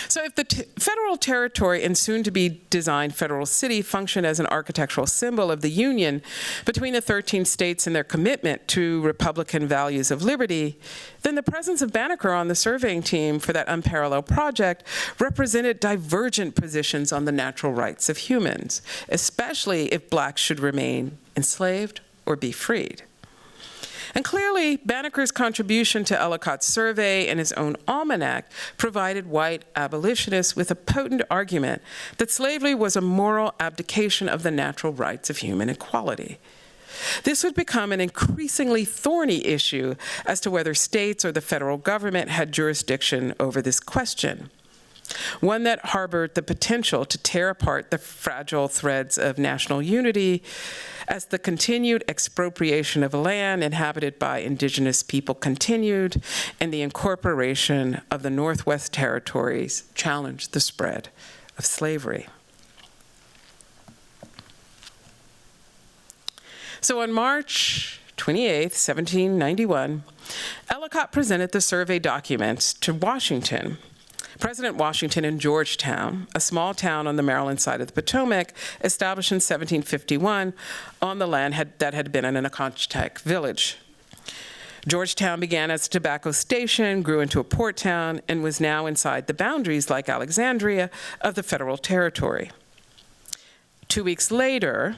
So if the federal territory and soon-to-be designed federal city functioned as an architectural symbol of the union between the 13 states and their commitment to Republican values of liberty, then the presence of Banneker on the surveying team for that unparalleled project represented divergent positions on the natural rights of humans, especially if blacks should remain enslaved or be freed. And clearly, Banneker's contribution to Ellicott's survey and his own almanac provided white abolitionists with a potent argument that slavery was a moral abdication of the natural rights of human equality. This would become an increasingly thorny issue as to whether states or the federal government had jurisdiction over this question, one that harbored the potential to tear apart the fragile threads of national unity as the continued expropriation of land inhabited by indigenous people continued and the incorporation of the Northwest Territories challenged the spread of slavery. So on March 28, 1791, Ellicott presented the survey documents to Washington. President Washington in Georgetown, a small town on the Maryland side of the Potomac, established in 1751 on the land that had been an Aconchitec village. Georgetown began as a tobacco station, grew into a port town, and was now inside the boundaries, like Alexandria, of the federal territory. 2 weeks later,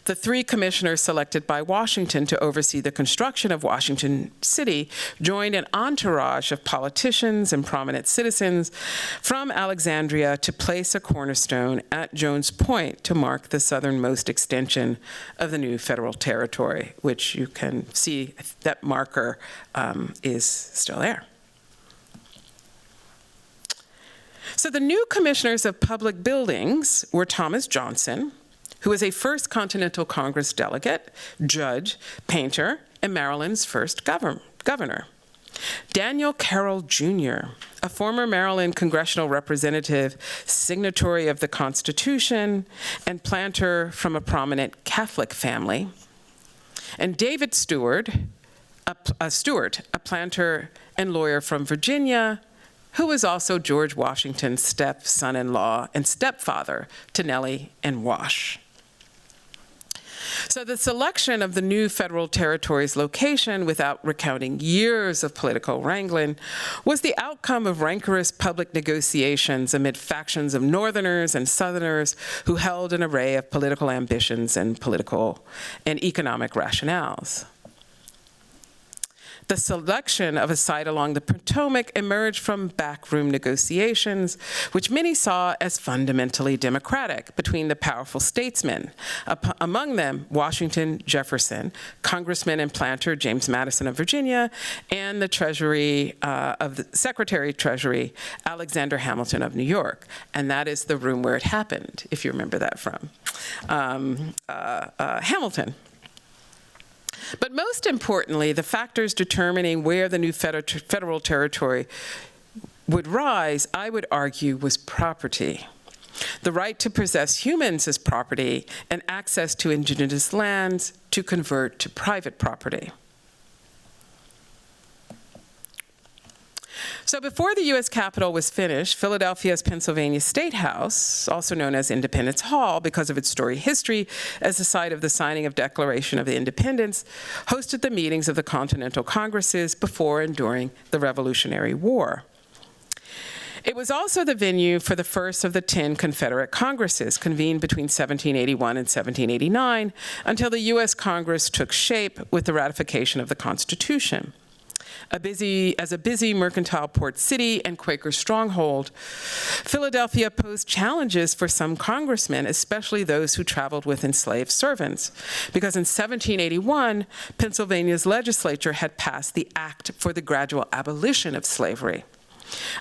the three commissioners selected by Washington to oversee the construction of Washington City joined an entourage of politicians and prominent citizens from Alexandria to place a cornerstone at Jones Point to mark the southernmost extension of the new federal territory, which you can see that marker is still there. So the new commissioners of public buildings were Thomas Johnson, who was a First Continental Congress delegate, judge, painter, and Maryland's first governor. Daniel Carroll Jr., a former Maryland congressional representative, signatory of the Constitution, and planter from a prominent Catholic family. And David Stewart, a planter and lawyer from Virginia, who was also George Washington's step-son-in-law and stepfather to Nellie and Wash. So the selection of the new federal territory's location, without recounting years of political wrangling, was the outcome of rancorous public negotiations amid factions of Northerners and Southerners who held an array of political ambitions and political and economic rationales. The selection of a site along the Potomac emerged from backroom negotiations, which many saw as fundamentally democratic between the powerful statesmen, among them Washington, Jefferson, Congressman and planter James Madison of Virginia, and the Secretary of Treasury, Alexander Hamilton of New York. And that is the room where it happened, if you remember that from Hamilton. But most importantly, the factors determining where the new federal territory would rise, I would argue, was property. The right to possess humans as property and access to indigenous lands to convert to private property. So before the U.S. Capitol was finished, Philadelphia's Pennsylvania State House, also known as Independence Hall because of its storied history as the site of the signing of Declaration of Independence, hosted the meetings of the Continental Congresses before and during the Revolutionary War. It was also the venue for the first of the 10 Confederate Congresses convened between 1781 and 1789 until the U.S. Congress took shape with the ratification of the Constitution. As a busy mercantile port city and Quaker stronghold, Philadelphia posed challenges for some congressmen, especially those who traveled with enslaved servants, because in 1781, Pennsylvania's legislature had passed the Act for the Gradual Abolition of Slavery.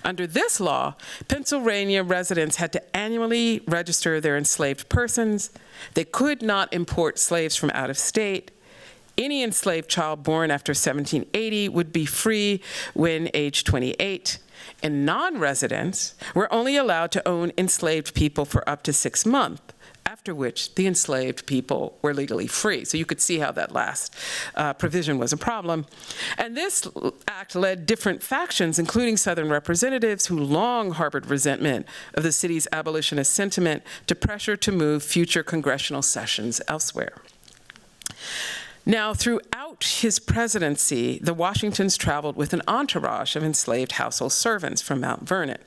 Under this law, Pennsylvania residents had to annually register their enslaved persons. They could not import slaves from out of state. Any enslaved child born after 1780 would be free when age 28, and non-residents were only allowed to own enslaved people for up to 6 months, after which the enslaved people were legally free. So you could see how that last provision was a problem. And this act led different factions, including Southern representatives who long harbored resentment of the city's abolitionist sentiment, to pressure to move future congressional sessions elsewhere. Now, throughout his presidency, the Washingtons traveled with an entourage of enslaved household servants from Mount Vernon,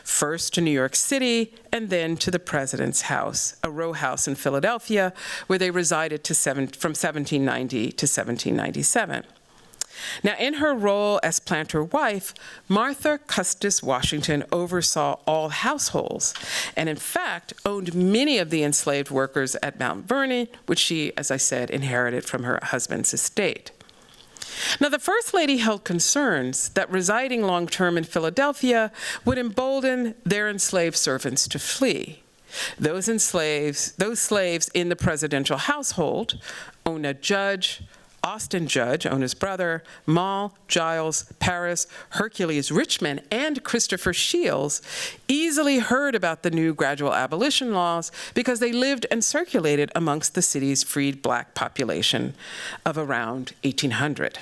first to New York City and then to the president's house, a row house in Philadelphia, where they resided from 1790 to 1797. Now, in her role as planter wife, Martha Custis Washington oversaw all households and, in fact, owned many of the enslaved workers at Mount Vernon, which she, as I said, inherited from her husband's estate. Now, the First Lady held concerns that residing long-term in Philadelphia would embolden their enslaved servants to flee. Those slaves in the presidential household, Ona Judge, Austin Judge, Ona's brother, Maul, Giles, Paris, Hercules Richmond, and Christopher Shields easily heard about the new gradual abolition laws because they lived and circulated amongst the city's freed black population of around 1800.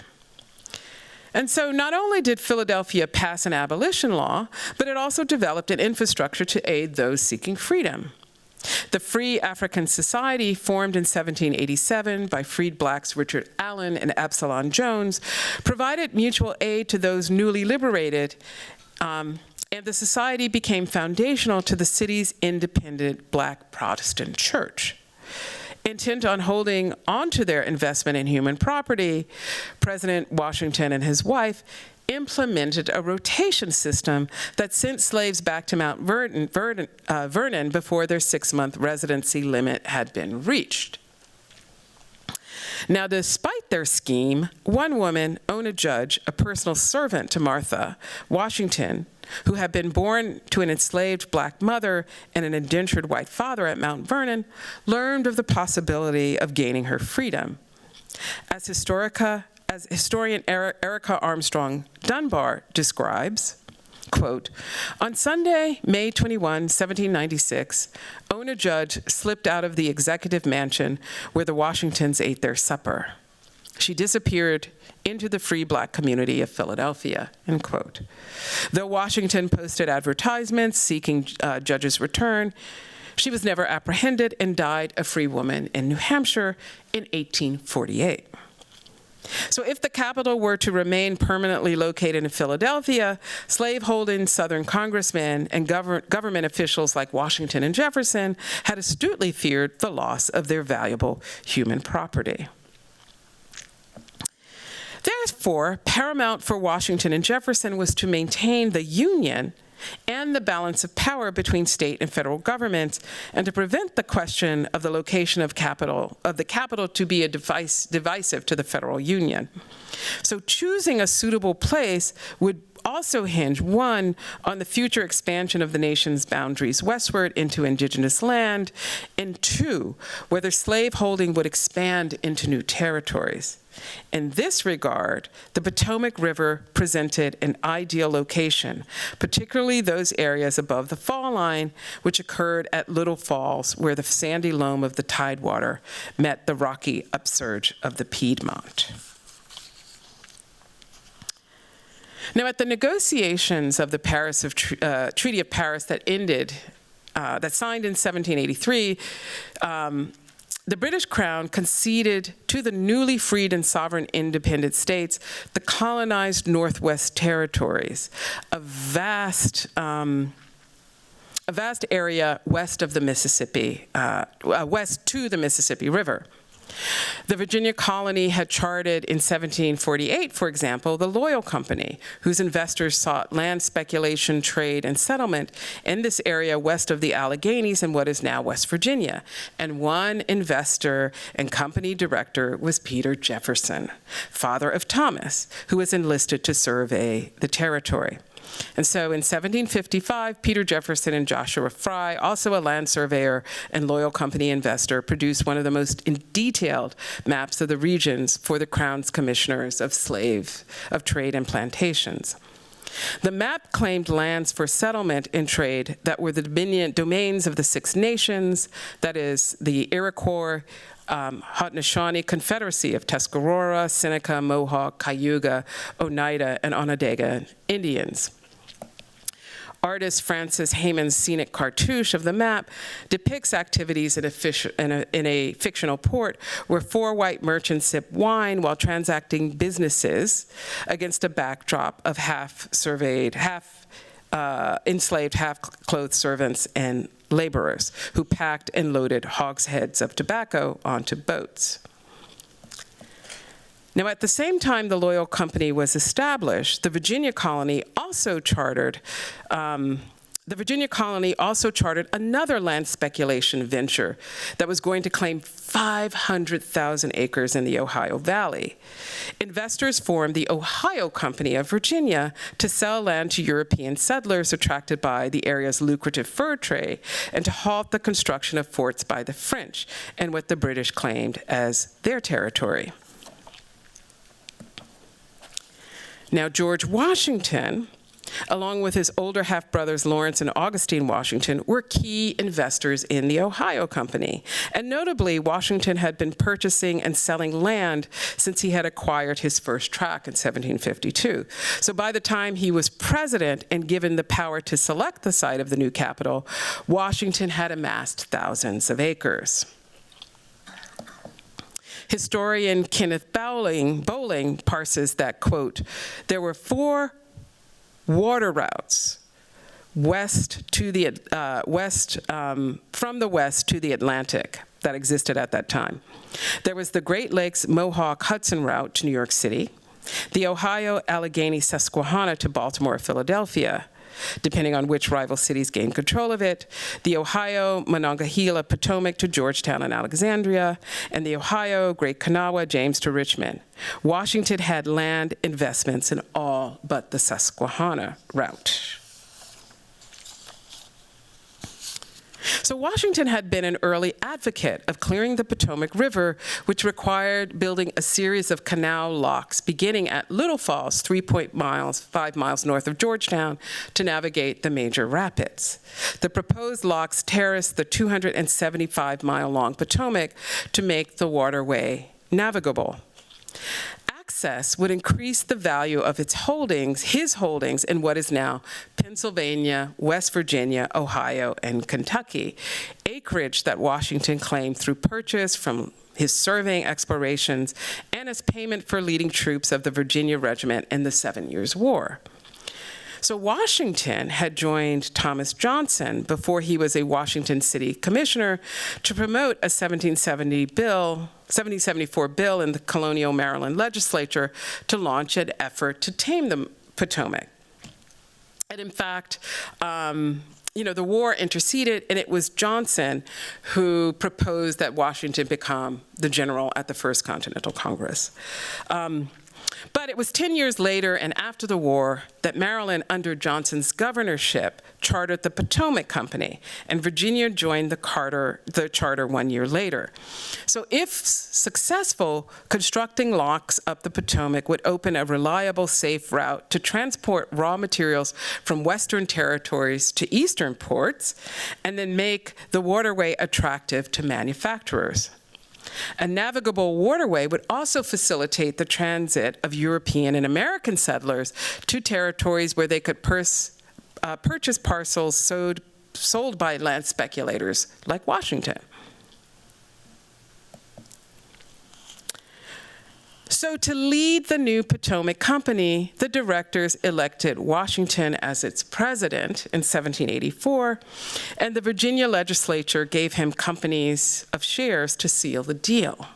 And so not only did Philadelphia pass an abolition law, but it also developed an infrastructure to aid those seeking freedom. The Free African Society, formed in 1787 by freed blacks Richard Allen and Absalom Jones, provided mutual aid to those newly liberated, and the society became foundational to the city's independent black Protestant church. Intent on holding onto their investment in human property, President Washington and his wife implemented a rotation system that sent slaves back to Mount Vernon before their 6-month residency limit had been reached. Now, despite their scheme, one woman, Ona Judge, a personal servant to Martha Washington, who had been born to an enslaved black mother and an indentured white father at Mount Vernon, learned of the possibility of gaining her freedom. As historian Erica Armstrong Dunbar describes, quote, "On Sunday, May 21, 1796, Ona Judge slipped out of the executive mansion where the Washingtons ate their supper. She disappeared into the free black community of Philadelphia, end quote. Though Washington posted advertisements seeking Judge's return, she was never apprehended and died a free woman in New Hampshire in 1848. So if the capital were to remain permanently located in Philadelphia, slaveholding Southern congressmen and government officials like Washington and Jefferson had astutely feared the loss of their valuable human property. Therefore, paramount for Washington and Jefferson was to maintain the Union and the balance of power between state and federal governments, and to prevent the question of the location of the capital to be divisive to the federal union. So choosing a suitable place would also hinge, one, on the future expansion of the nation's boundaries westward into indigenous land, and two, whether slaveholding would expand into new territories. In this regard, the Potomac River presented an ideal location, particularly those areas above the fall line, which occurred at Little Falls, where the sandy loam of the tidewater met the rocky upsurge of the Piedmont. Now, at the negotiations of the Treaty of Paris that signed in 1783, the British Crown conceded to the newly freed and sovereign independent states the colonized Northwest Territories, a vast area west of the Mississippi, west to the Mississippi River. The Virginia colony had chartered in 1748, for example, the Loyal Company, whose investors sought land speculation, trade, and settlement in this area west of the Alleghenies in what is now West Virginia. And one investor and company director was Peter Jefferson, father of Thomas, who was enlisted to survey the territory. And so in 1755, Peter Jefferson and Joshua Fry, also a land surveyor and Loyal Company investor, produced one of the most detailed maps of the regions for the Crown's commissioners of trade and plantations. The map claimed lands for settlement and trade that were the domains of the Six Nations, that is, the Iroquois, Haudenosaunee Confederacy of Tuscarora, Seneca, Mohawk, Cayuga, Oneida, and Onondaga Indians. Artist Francis Hayman's scenic cartouche of the map depicts activities in a fictional port where four white merchants sip wine while transacting businesses against a backdrop of enslaved, half-clothed servants and laborers who packed and loaded hogsheads of tobacco onto boats. Now, at the same time the Loyal Company was established, the Virginia colony also chartered another land speculation venture that was going to claim 500,000 acres in the Ohio Valley. Investors formed the Ohio Company of Virginia to sell land to European settlers attracted by the area's lucrative fur trade and to halt the construction of forts by the French and what the British claimed as their territory. Now, George Washington, along with his older half-brothers Lawrence and Augustine Washington, were key investors in the Ohio Company. And notably, Washington had been purchasing and selling land since he had acquired his first tract in 1752. So by the time he was president and given the power to select the site of the new capital, Washington had amassed thousands of acres. Historian Kenneth Bowling parses that, quote, there were 4 water routes from the west to the Atlantic that existed at that time. There was the Great Lakes Mohawk Hudson route to New York City, the Ohio Allegheny Susquehanna to Baltimore, Philadelphia, depending on which rival cities gained control of it, the Ohio Monongahela Potomac to Georgetown and Alexandria, and the Ohio Great Kanawha James to Richmond. Washington had land investments in all but the Susquehanna route. So Washington had been an early advocate of clearing the Potomac River, which required building a series of canal locks beginning at Little Falls, 5 miles north of Georgetown, to navigate the major rapids. The proposed locks terraced the 275-mile-long Potomac to make the waterway navigable. Access would increase the value of his holdings in what is now Pennsylvania, West Virginia, Ohio, and Kentucky, acreage that Washington claimed through purchase from his surveying explorations and as payment for leading troops of the Virginia Regiment in the 7 Years' War. So Washington had joined Thomas Johnson before he was a Washington City Commissioner to promote a 1774 bill in the colonial Maryland legislature to launch an effort to tame the Potomac. And in fact, the war interceded, and it was Johnson who proposed that Washington become the general at the First Continental Congress. But it was 10 years later and after the war that Maryland, under Johnson's governorship, chartered the Potomac Company, and Virginia joined the charter 1 year later. So if successful, constructing locks up the Potomac would open a reliable, safe route to transport raw materials from Western territories to Eastern ports, and then make the waterway attractive to manufacturers. A navigable waterway would also facilitate the transit of European and American settlers to territories where they could purchase parcels sold by land speculators like Washington. So to lead the new Potomac Company, the directors elected Washington as its president in 1784, and the Virginia legislature gave him companies of shares to seal the deal.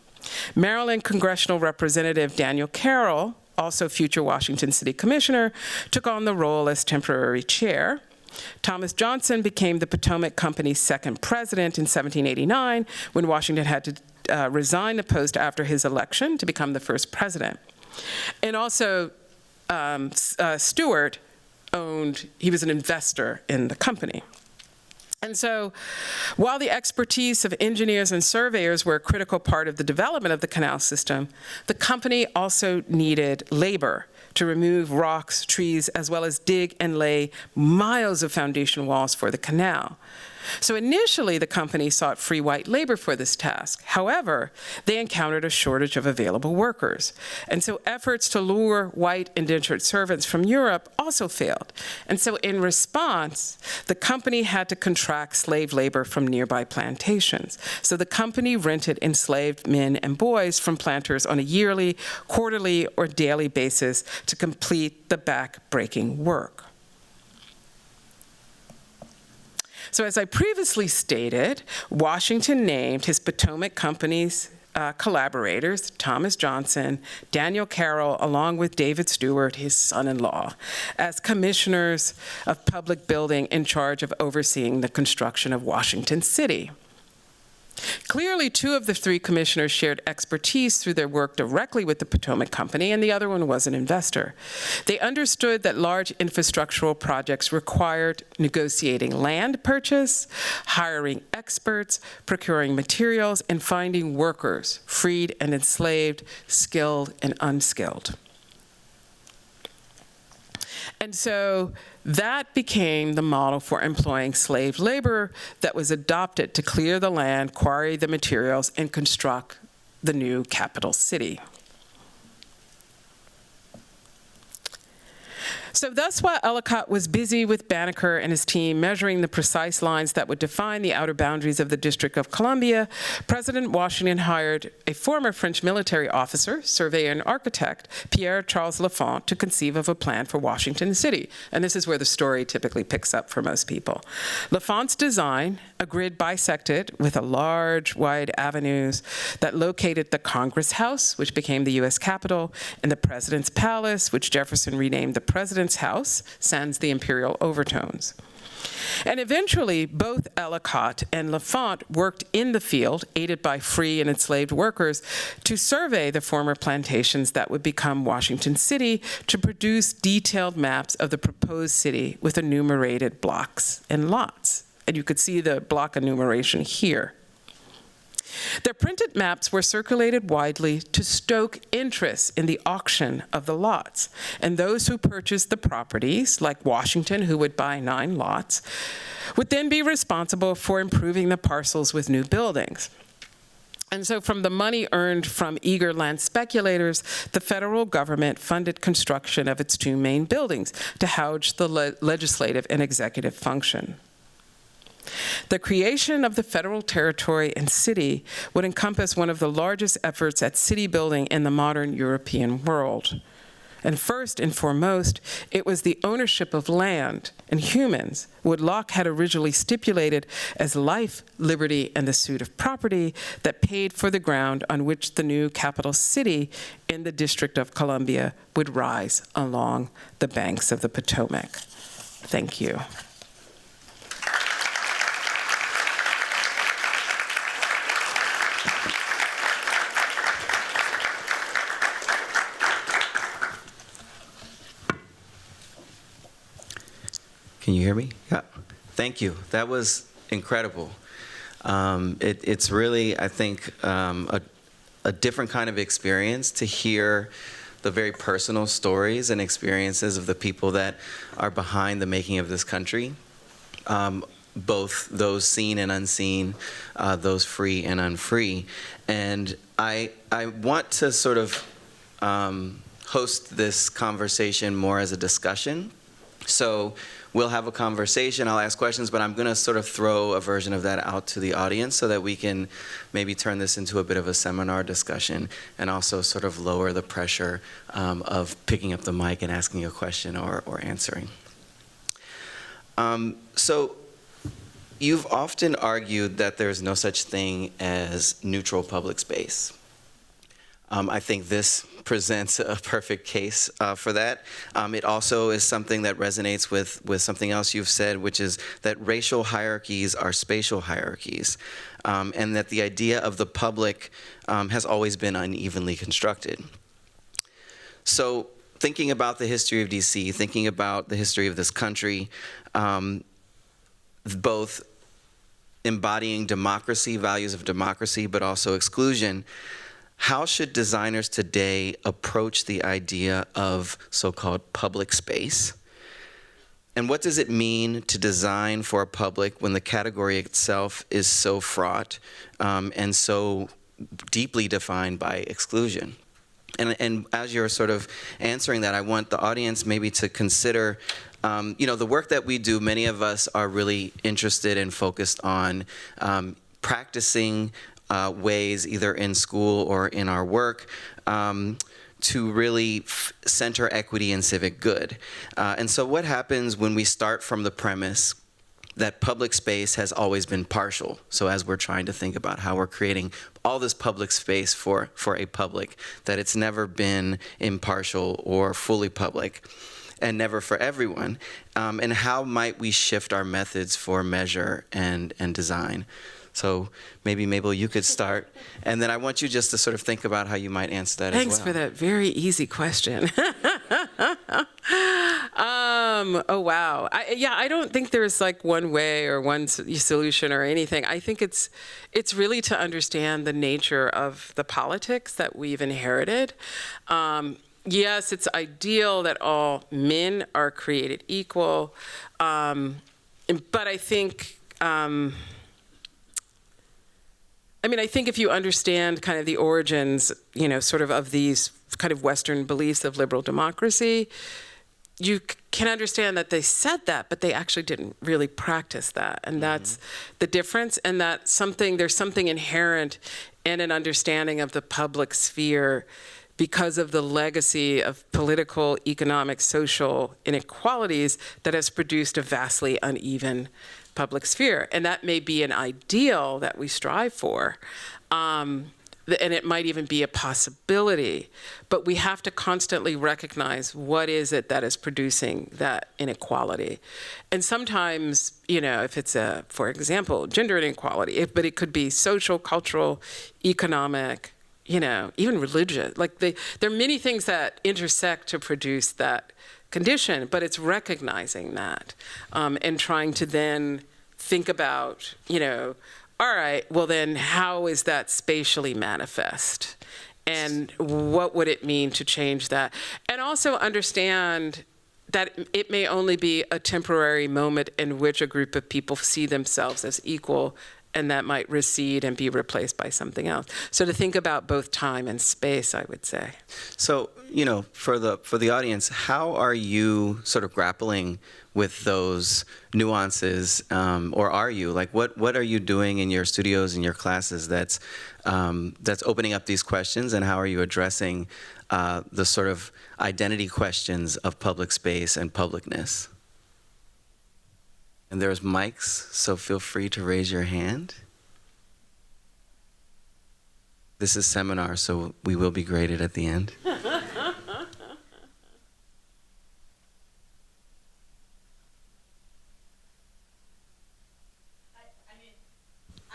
Maryland Congressional Representative Daniel Carroll, also future Washington City Commissioner, took on the role as temporary chair. Thomas Johnson became the Potomac Company's second president in 1789, when Washington had to resign the post after his election to become the first president. And also, Stewart he was an investor in the company. And so, while the expertise of engineers and surveyors were a critical part of the development of the canal system, the company also needed labor to remove rocks, trees, as well as dig and lay miles of foundation walls for the canal. So initially, the company sought free white labor for this task. However, they encountered a shortage of available workers. And so efforts to lure white indentured servants from Europe also failed. And so in response, the company had to contract slave labor from nearby plantations. So the company rented enslaved men and boys from planters on a yearly, quarterly, or daily basis to complete the back-breaking work. So as I previously stated, Washington named his Potomac Company's collaborators, Thomas Johnson, Daniel Carroll, along with David Stewart, his son-in-law, as commissioners of public building in charge of overseeing the construction of Washington City. Clearly, two of the three commissioners shared expertise through their work directly with the Potomac Company, and the other one was an investor. They understood that large infrastructural projects required negotiating land purchase, hiring experts, procuring materials, and finding workers, freed and enslaved, skilled and unskilled. And so that became the model for employing slave labor that was adopted to clear the land, quarry the materials, and construct the new capital city. So thus, while Ellicott was busy with Banneker and his team measuring the precise lines that would define the outer boundaries of the District of Columbia, President Washington hired a former French military officer, surveyor, and architect, Pierre-Charles L'Enfant, to conceive of a plan for Washington City. And this is where the story typically picks up for most people. L'Enfant's design, a grid bisected with a large, wide avenues that located the Congress House, which became the U.S. Capitol, and the President's Palace, which Jefferson renamed the President's House, sans the imperial overtones. And eventually, both Ellicott and L'Enfant worked in the field, aided by free and enslaved workers, to survey the former plantations that would become Washington City, to produce detailed maps of the proposed city with enumerated blocks and lots. And you could see the block enumeration here. Their printed maps were circulated widely to stoke interest in the auction of the lots. And those who purchased the properties, like Washington, who would buy 9 lots, would then be responsible for improving the parcels with new buildings. And so from the money earned from eager land speculators, the federal government funded construction of its two main buildings to house the legislative and executive function. The creation of the federal territory and city would encompass one of the largest efforts at city building in the modern European world. And first and foremost, it was the ownership of land and humans, what Locke had originally stipulated as life, liberty, and the suit of property, that paid for the ground on which the new capital city in the District of Columbia would rise along the banks of the Potomac. Thank you. Can you hear me? Yeah. Thank you. That was incredible. It's really, I think, a different kind of experience to hear the very personal stories and experiences of the people that are behind the making of this country, both those seen and unseen, those free and unfree. And I want to sort of host this conversation more as a discussion. So we'll have a conversation, I'll ask questions, but I'm going to sort of throw a version of that out to the audience so that we can maybe turn this into a bit of a seminar discussion and also sort of lower the pressure of picking up the mic and asking a question or answering. So you've often argued that there's no such thing as neutral public space. I think this presents a perfect case for that. It also is something that resonates with something else you've said, which is that racial hierarchies are spatial hierarchies, and that the idea of the public has always been unevenly constructed. So thinking about the history of DC, thinking about the history of this country, both embodying democracy, values of democracy, but also exclusion, how should designers today approach the idea of so-called public space? And what does it mean to design for a public when the category itself is so fraught and so deeply defined by exclusion? And as you're sort of answering that, I want the audience maybe to consider, the work that we do, many of us are really interested and focused on practicing ways, either in school or in our work, to really center equity and civic good. And so what happens when we start from the premise that public space has always been partial? So as we're trying to think about how we're creating all this public space for a public, that it's never been impartial or fully public, and never for everyone, and how might we shift our methods for measure and design? So maybe, Mabel, you could start, and then I want you just to sort of think about how you might answer that as well. Thanks for that very easy question. Oh, wow. I don't think there's like one way or one solution or anything. I think it's really to understand the nature of the politics that we've inherited. Yes, it's ideal that all men are created equal, but I think, I think if you understand kind of the origins, sort of these kind of Western beliefs of liberal democracy, you can understand that they said that, but they actually didn't really practice that. And that's the difference, and that there's something inherent in an understanding of the public sphere because of the legacy of political, economic, social inequalities that has produced a vastly uneven public sphere. And that may be an ideal that we strive for, and it might even be a possibility, but we have to constantly recognize what is it that is producing that inequality. And sometimes, if it's for example, gender inequality, but it could be social, cultural, economic, even religious. Like there are many things that intersect to produce that condition, but it's recognizing that and trying to then think about, all right, well then how is that spatially manifest? And what would it mean to change that? And also understand that it may only be a temporary moment in which a group of people see themselves as equal and that might recede and be replaced by something else. So to think about both time and space, I would say. So, for the audience, how are you sort of grappling with those nuances, or are you? Like, what are you doing in your studios, in your classes that's opening up these questions, and how are you addressing the sort of identity questions of public space and publicness? And there's mics, so feel free to raise your hand. This is seminar, so we will be graded at the end. I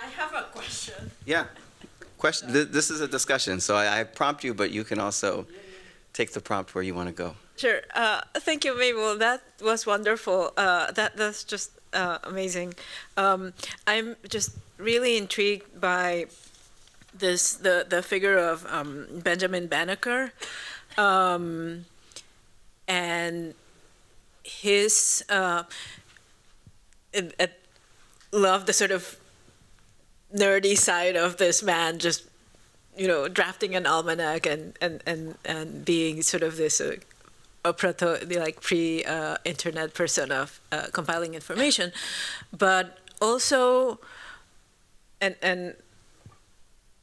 have a question. Yeah. Question. This is a discussion, so I prompt you, but you can also take the prompt where you want to go. Sure. Thank you, Mabel. That was wonderful. That's just amazing. I'm just really intrigued by the figure of Benjamin Banneker, and his love the sort of nerdy side of this man, just drafting an almanac and being sort of this pre-internet person of compiling information, but also and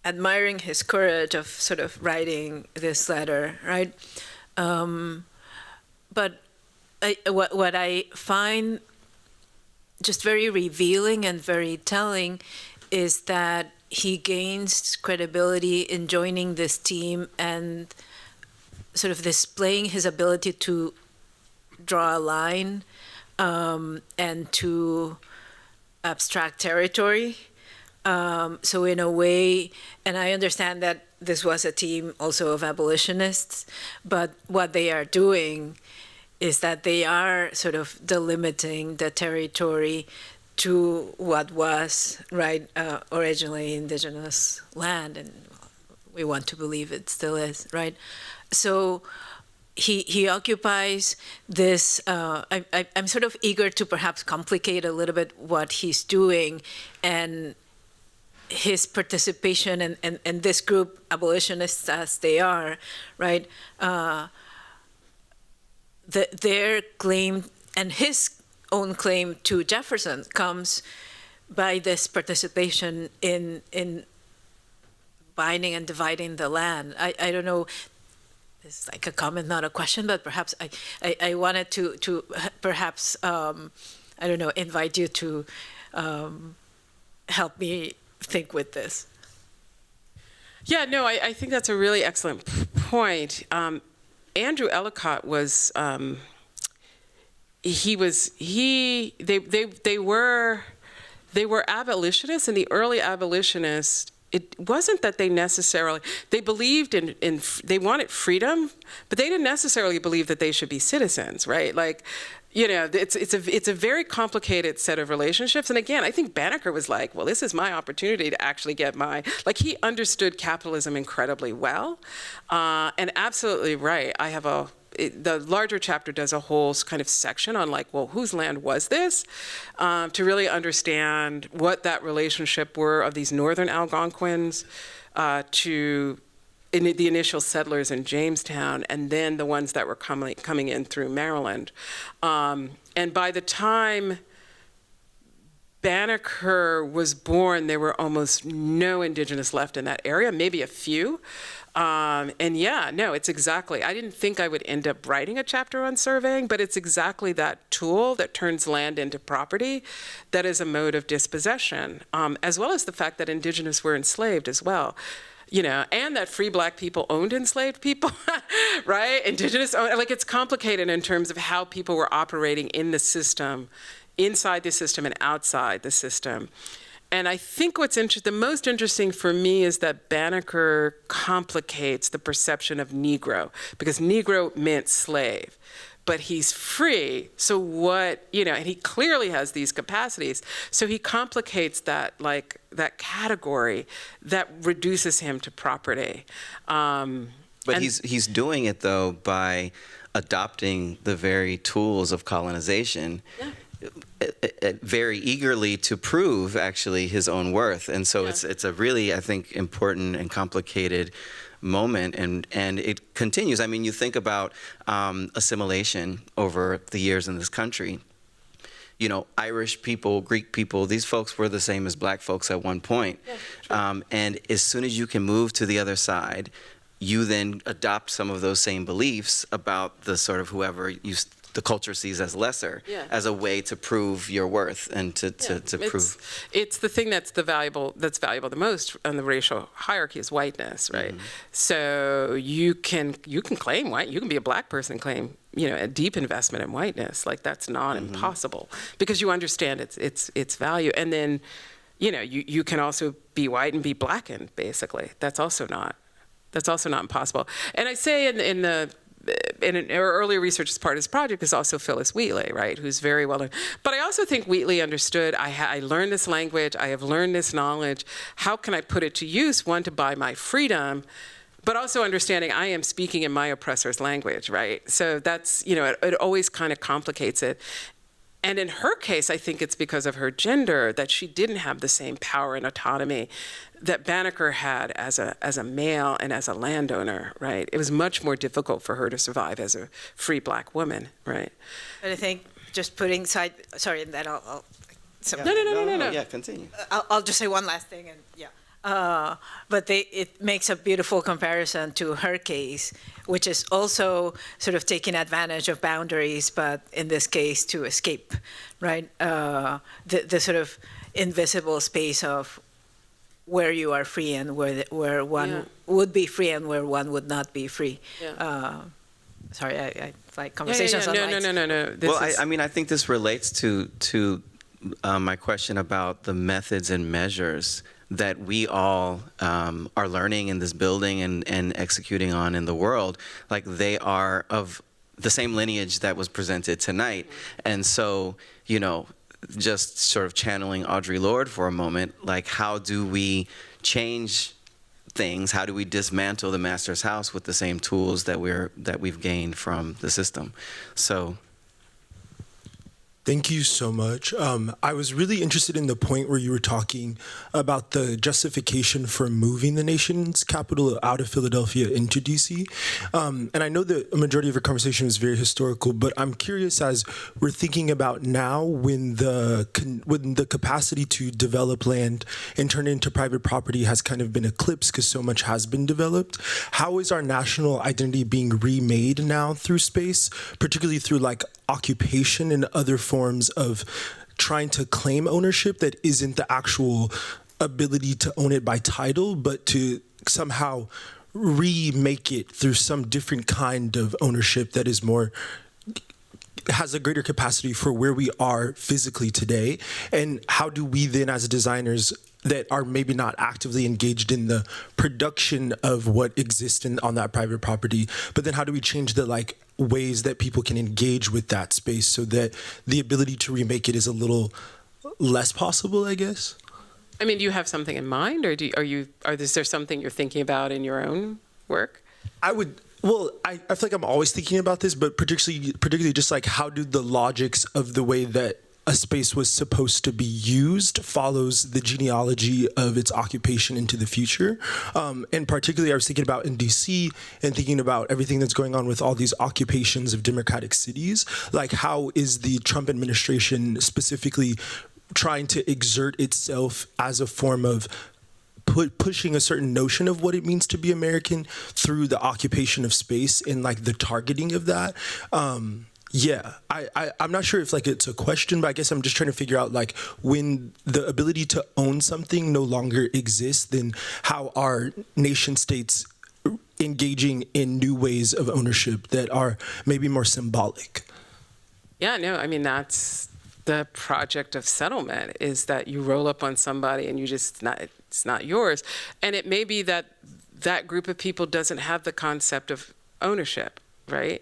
admiring his courage of sort of writing this letter, right? But what I find just very revealing and very telling is that he gains credibility in joining this team and sort of displaying his ability to draw a line and to abstract territory. So in a way, and I understand that this was a team also of abolitionists, but what they are doing is that they are sort of delimiting the territory to what was, originally indigenous land, and we want to believe it still is, right? So he occupies this, I'm sort of eager to perhaps complicate a little bit what he's doing and his participation and this group, abolitionists as they are, right? Their claim and his own claim to Jefferson comes by this participation in binding and dividing the land. I don't know, it's like a comment, not a question, but perhaps I wanted to perhaps, invite you to help me think with this. Yeah, no, I think that's a really excellent point. Andrew Ellicott was, they were abolitionists, and the early abolitionists, it wasn't that they necessarily, they believed in they wanted freedom, but they didn't necessarily believe that they should be citizens, right? Like, it's a very complicated set of relationships. And again, I think Banneker was like, well, this is my opportunity to actually get he understood capitalism incredibly well. And absolutely right. The larger chapter does a whole kind of section on whose land was this, to really understand what that relationship were of these northern Algonquins to the initial settlers in Jamestown, and then the ones that were coming in through Maryland. And by the time Banneker was born, there were almost no indigenous left in that area, maybe a few. And yeah, no, it's exactly, I didn't think I would end up writing a chapter on surveying, but it's exactly that tool that turns land into property that is a mode of dispossession, as well as the fact that indigenous were enslaved as well. And that free black people owned enslaved people, right? Indigenous, it's complicated in terms of how people were operating in the system, inside the system and outside the system. And I think the most interesting for me is that Banneker complicates the perception of Negro, because Negro meant slave. But he's free, so what, and he clearly has these capacities. So he complicates that category that reduces him to property. But he's doing it, though, by adopting the very tools of colonization very eagerly to prove actually his own worth. And so it's a really, I think, important and complicated moment, and it continues. I mean, you think about assimilation over the years in this country. You know, Irish people, Greek people, these folks were the same as black folks at one point. And as soon as you can move to the other side, you then adopt some of those same beliefs about the sort of whoever the culture sees as lesser, as a way to prove your worth and to prove. It's the thing that's valuable the most on the racial hierarchy is whiteness, right? So you can claim white, you can be a black person and claim, you know, a deep investment in whiteness. Like, that's not impossible because you understand its value. And then, you know, you can also be white and be blackened, basically. That's also not impossible. And I say in our earlier research as part of this project is also Phyllis Wheatley, right, who's very well known. But I also think Wheatley understood, I learned this language, I have learned this knowledge, how can I put it to use, one, to buy my freedom, but also understanding I am speaking in my oppressor's language, right? So that's, you know, it always kind of complicates it. And in her case, I think it's because of her gender that she didn't have the same power and autonomy that Banneker had as a male and as a landowner, right? It was much more difficult for her to survive as a free black woman, right? But I think just putting aside, sorry, and then I'll No. Yeah, continue. I'll just say one last thing, and but it makes a beautiful comparison to her case, which is also sort of taking advantage of boundaries, but in this case to escape, right? The sort of invisible space of where you are free and where one would be free and where one would not be free. Sorry, I like conversations on lights. No. Well, I mean, I think this relates to my question about the methods and measures that we all are learning in this building and executing on in the world. Like, they are of the same lineage that was presented tonight. And so, you know, just sort of channeling Audre Lorde for a moment, like, how do we change things? How do we dismantle the master's house with the same tools that we've gained from the system? So. Thank you so much. I was really interested in the point where you were talking about the justification for moving the nation's capital out of Philadelphia into DC. And I know that a majority of your conversation was very historical, but I'm curious, as we're thinking about now, when the capacity to develop land and turn it into private property has kind of been eclipsed because so much has been developed, how is our national identity being remade now through space, particularly through like occupation and other forms of trying to claim ownership that isn't the actual ability to own it by title, but to somehow remake it through some different kind of ownership that is more, has a greater capacity for where we are physically today? And how do we then, as designers that are maybe not actively engaged in the production of what exists on that private property, but then how do we change the like ways that people can engage with that space so that the ability to remake it is a little less possible, I guess? I mean, do you have something in mind, or is there something you're thinking about in your own work? I feel like I'm always thinking about this, but particularly just like, how do the logics of the way that a space was supposed to be used follows the genealogy of its occupation into the future. And particularly, I was thinking about in DC and thinking about everything that's going on with all these occupations of democratic cities. Like, how is the Trump administration specifically trying to exert itself as a form of pushing a certain notion of what it means to be American through the occupation of space and like the targeting of that? I'm not sure if like it's a question, but I guess I'm just trying to figure out like, when the ability to own something no longer exists, then how are nation states engaging in new ways of ownership that are maybe more symbolic? Yeah, no, I mean, that's the project of settlement, is that you roll up on somebody and it's not yours. And it may be that that group of people doesn't have the concept of ownership, right?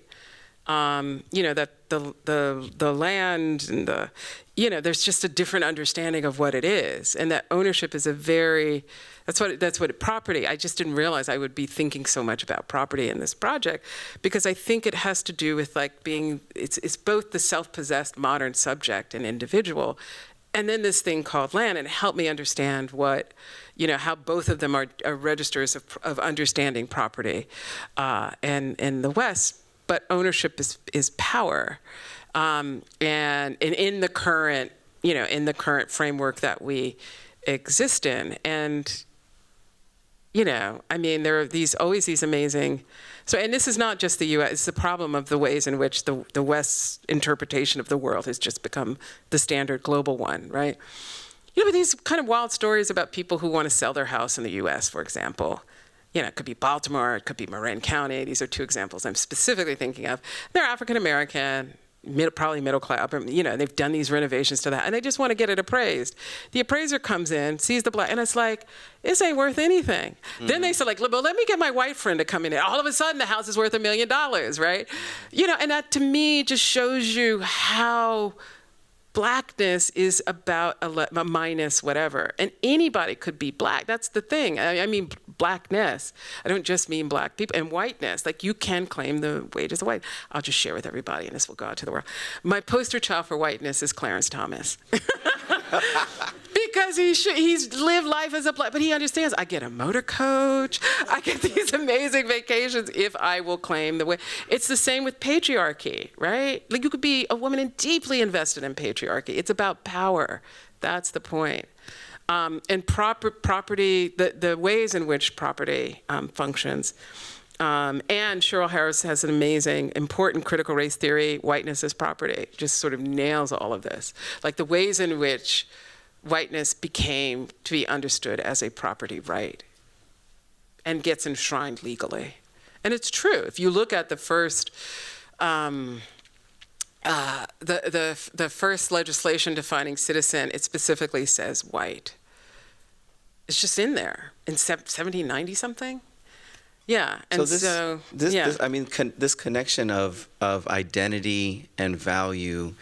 that the land and there's just a different understanding of what it is, and that ownership is that's what property. I just didn't realize I would be thinking so much about property in this project, because I think it has to do with it's both the self-possessed modern subject and individual, and then this thing called land, and it helped me understand how both of them are registers of understanding property, and in the West. But ownership is power, and in the current framework that we exist in, and there are always these amazing. So, and this is not just the U.S. It's the problem of the ways in which the West's interpretation of the world has just become the standard global one, right? But these kind of wild stories about people who want to sell their house in the U.S., for example. It could be Baltimore, it could be Marin County. These are two examples I'm specifically thinking of. They're African American, probably middle class. They've done these renovations to that, and they just want to get it appraised. The appraiser comes in, sees the black, and it's like, this ain't worth anything. Mm-hmm. Then they say, well, let me get my white friend to come in. And all of a sudden, the house is worth $1 million, right? And that to me just shows you how Blackness is about a minus whatever, and anybody could be black. That's the thing. I mean blackness. I don't just mean black people. And whiteness, you can claim the wages of white. I'll just share with everybody, and this will go out to the world. My poster child for whiteness is Clarence Thomas. Because he's lived life as a black, but he understands, I get a motor coach, I get these amazing vacations if I will claim the way. It's the same with patriarchy, right? You could be a woman and deeply invested in patriarchy. It's about power. That's the point. And property, the ways in which property functions. And Cheryl Harris has an amazing, important critical race theory, whiteness as property, just sort of nails all of this. The ways in which whiteness became to be understood as a property right and gets enshrined legally. And it's true. If you look at the first the first legislation defining citizen, it specifically says white. It's just in there in 1790 something. Yeah, and this connection of identity and value.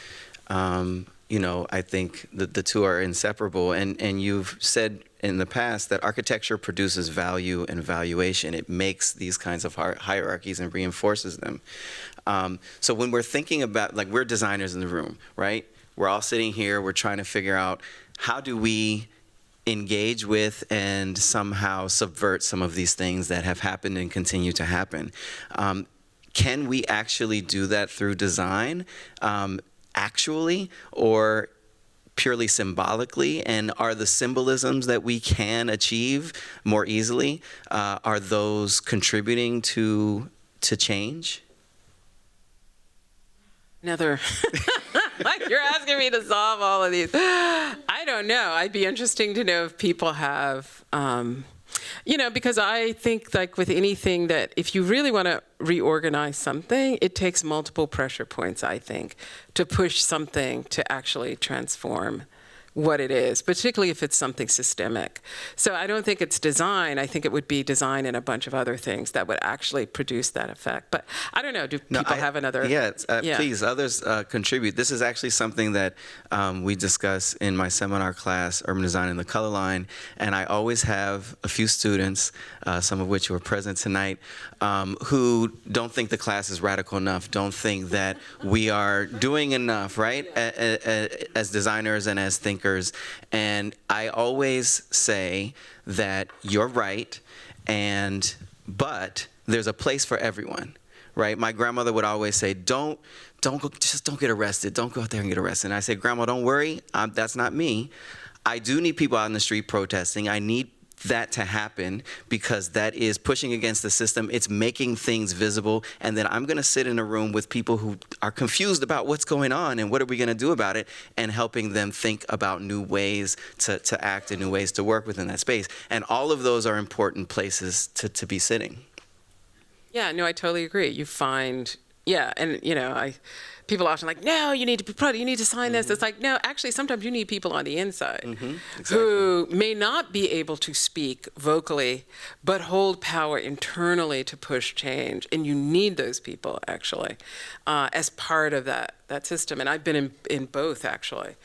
I think the two are inseparable. And you've said in the past that architecture produces value and valuation. It makes these kinds of hierarchies and reinforces them. So when we're thinking about, we're designers in the room, right? We're all sitting here, we're trying to figure out how do we engage with and somehow subvert some of these things that have happened and continue to happen. Can we actually do that through design? Actually, or purely symbolically? And are the symbolisms that we can achieve more easily, are those contributing to change? Another, you're asking me to solve all of these. I don't know. I'd be interesting to know if people have, because I think with anything that if you really want to reorganize something, it takes multiple pressure points, I think, to push something to actually transform what it is, particularly if it's something systemic. So I don't think it's design. I think it would be design and a bunch of other things that would actually produce that effect. But I don't know, do people have another? Yeah, please, others contribute. This is actually something that we discuss in my seminar class, Urban Design in the Color Line, and I always have a few students, some of which who are present tonight, who don't think the class is radical enough, don't think that we are doing enough, right, as designers and as thinkers. And I always say that you're right, but there's a place for everyone, right? My grandmother would always say, don't get arrested. Don't go out there and get arrested. And I say, Grandma, don't worry. That's not me. I do need people out in the street protesting. I need that to happen because that is pushing against the system. It's making things visible. And then I'm going to sit in a room with people who are confused about what's going on and what are we going to do about it, and helping them think about new ways to act and new ways to work within that space. And all of those are important places to be sitting. Yeah, no, I totally agree. You find Yeah, and people often like, no, you need to be proud, you need to sign this. It's like, no, actually, sometimes you need people on the inside who may not be able to speak vocally, but hold power internally to push change. And you need those people, actually, as part of that system. And I've been in both, actually,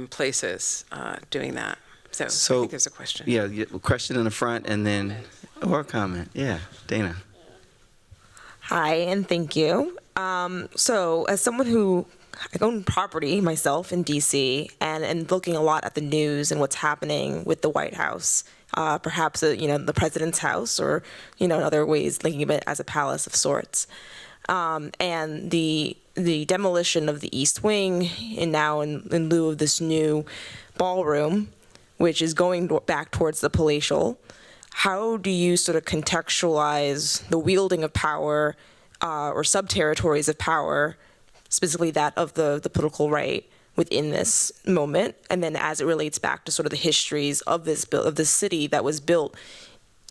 places doing that. So I think there's a question. Yeah, question in the front, and then, or comment. Yeah, Dana. Hi, and thank you. So as someone who I own property myself in DC and looking a lot at the news and what's happening with the White House, perhaps the president's house, or in other ways thinking of it as a palace of sorts, and the demolition of the East Wing, and now in lieu of this new ballroom, which is going back towards the palatial. How do you sort of contextualize the wielding of power or sub-territories of power, specifically that of the political right, within this moment, and then as it relates back to sort of the histories of this city that was built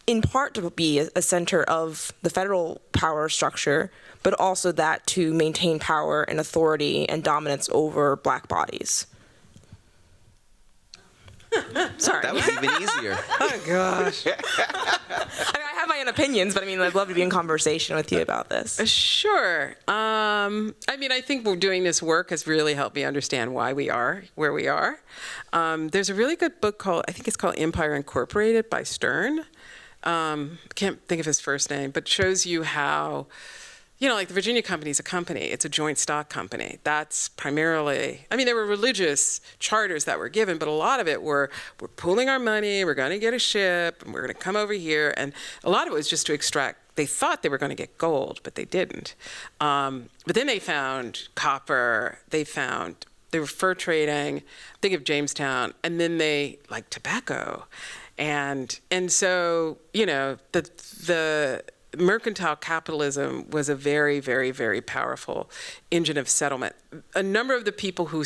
in part to be a center of the federal power structure, but also that to maintain power and authority and dominance over Black bodies? Sorry. That was even easier. Oh, gosh. I have my own opinions, but I'd love to be in conversation with you about this. Sure. I think we're doing this work has really helped me understand why we are where we are. There's a really good book I think it's called Empire Incorporated by Stern. Can't think of his first name, but shows you how, like the Virginia Company is a company. It's a joint stock company. That's primarily, there were religious charters that were given, but a lot of it we're pooling our money, we're going to get a ship, and we're going to come over here. And a lot of it was just to extract, they thought they were going to get gold, but they didn't. But then they found copper, they were fur trading, think of Jamestown, and then they, like tobacco. And so, the mercantile capitalism was a very, very, very powerful engine of settlement. A number of the people who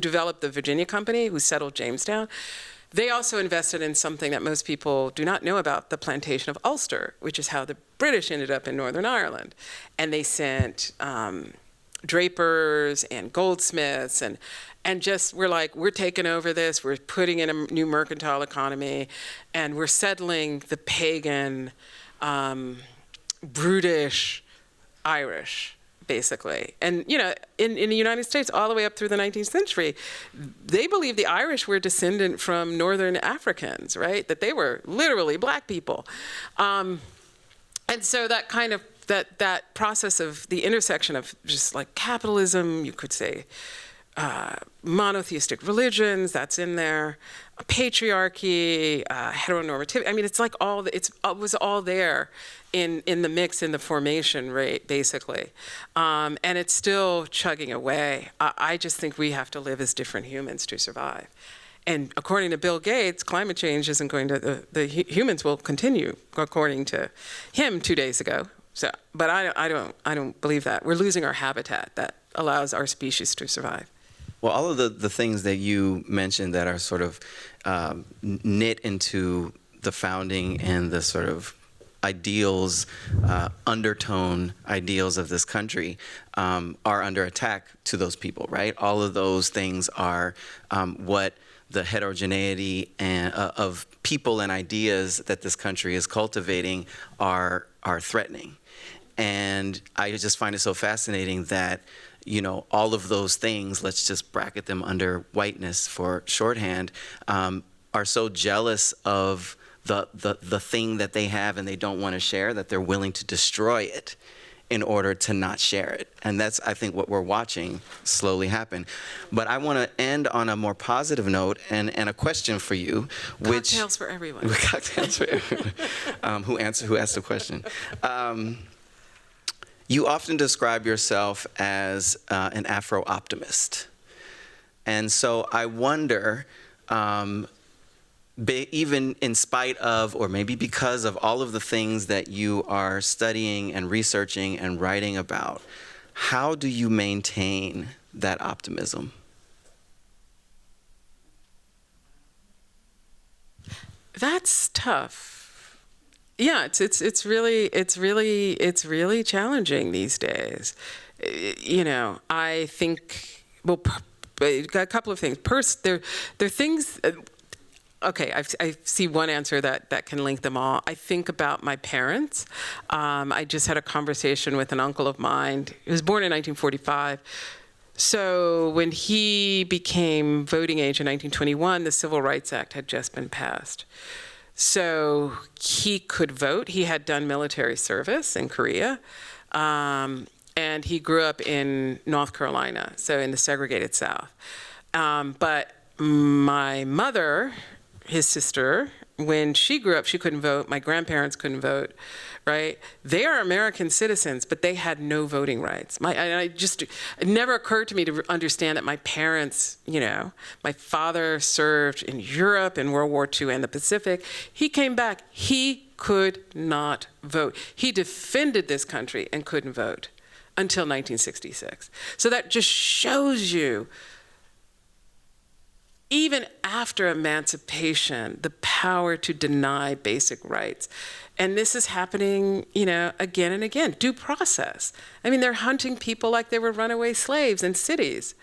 developed the Virginia Company, who settled Jamestown, they also invested in something that most people do not know about, the plantation of Ulster, which is how the British ended up in Northern Ireland. And they sent drapers and goldsmiths and just we're taking over this, we're putting in a new mercantile economy, and we're settling the pagan, brutish Irish, basically. And, in the United States, all the way up through the 19th century, they believed the Irish were descendant from Northern Africans, right? That they were literally Black people. And so that kind of, that process of the intersection of just like capitalism, you could say, monotheistic religions, that's in there, patriarchy, heteronormativity. It's like it was all there in the mix, in the formation rate, basically. And it's still chugging away. I just think we have to live as different humans to survive. And according to Bill Gates, climate change isn't going to, the humans will continue, according to him 2 days ago. So, but I don't believe that. We're losing our habitat that allows our species to survive. Well, all of the things that you mentioned that are sort of knit into the founding and the sort of ideals, undertone ideals of this country are under attack to those people, right? All of those things are what the heterogeneity of people and ideas that this country is cultivating are threatening. And I just find it so fascinating that all of those things, let's just bracket them under whiteness for shorthand, are so jealous of the thing that they have and they don't want to share that they're willing to destroy it in order to not share it. And that's, I think, what we're watching slowly happen. But I want to end on a more positive note and a question for you. Cocktails for everyone. Cocktails for everyone. Who asked the question? You often describe yourself as an Afro-optimist. And so I wonder, even in spite of, or maybe because of all of the things that you are studying and researching and writing about, how do you maintain that optimism? That's tough. Yeah, it's really challenging these days. You know, I think, well, a couple of things. First, there are things. Okay, I see one answer that can link them all. I think about my parents. I just had a conversation with an uncle of mine. He was born in 1945. So when he became voting age in 1921, the Civil Rights Act had just been passed. So he could vote. He had done military service in Korea. And he grew up in North Carolina, so in the segregated South. But my mother, his sister, when she grew up, she couldn't vote. My grandparents couldn't vote, right? They are American citizens, but they had no voting rights. It never occurred to me to understand that my parents, you know, my father served in Europe in World War II and the Pacific. He came back. He could not vote. He defended this country and couldn't vote until 1966. So that just shows you, even after emancipation, the power to deny basic rights. And this is happening, you know, again and again. Due process. I mean, they're hunting people like they were runaway slaves in cities,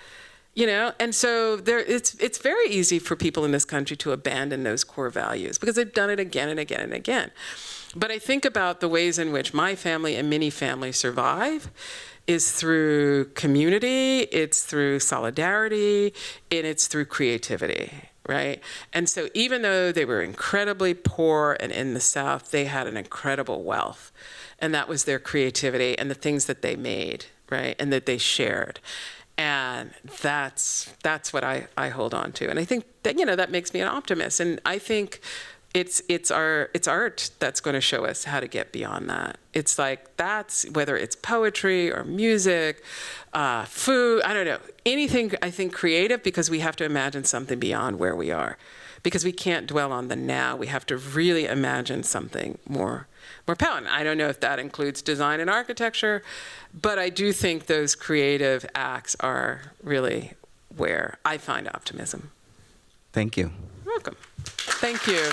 you know? And so it's very easy for people in this country to abandon those core values because they've done it again and again and again. But I think about the ways in which my family and many families survive is through community, it's through solidarity, and it's through creativity, right? And so even though they were incredibly poor and in the South, they had an incredible wealth. And that was their creativity and the things that they made, right? And that they shared. And that's what I hold on to. And I think that, you know, that makes me an optimist. And I think it's art that's going to show us how to get beyond that. It's like that's whether it's poetry or music, food, I don't know, anything I think creative, because we have to imagine something beyond where we are, because we can't dwell on the now. We have to really imagine something more powerful. I don't know if that includes design and architecture, but I do think those creative acts are really where I find optimism. Thank you. You're welcome. Thank you.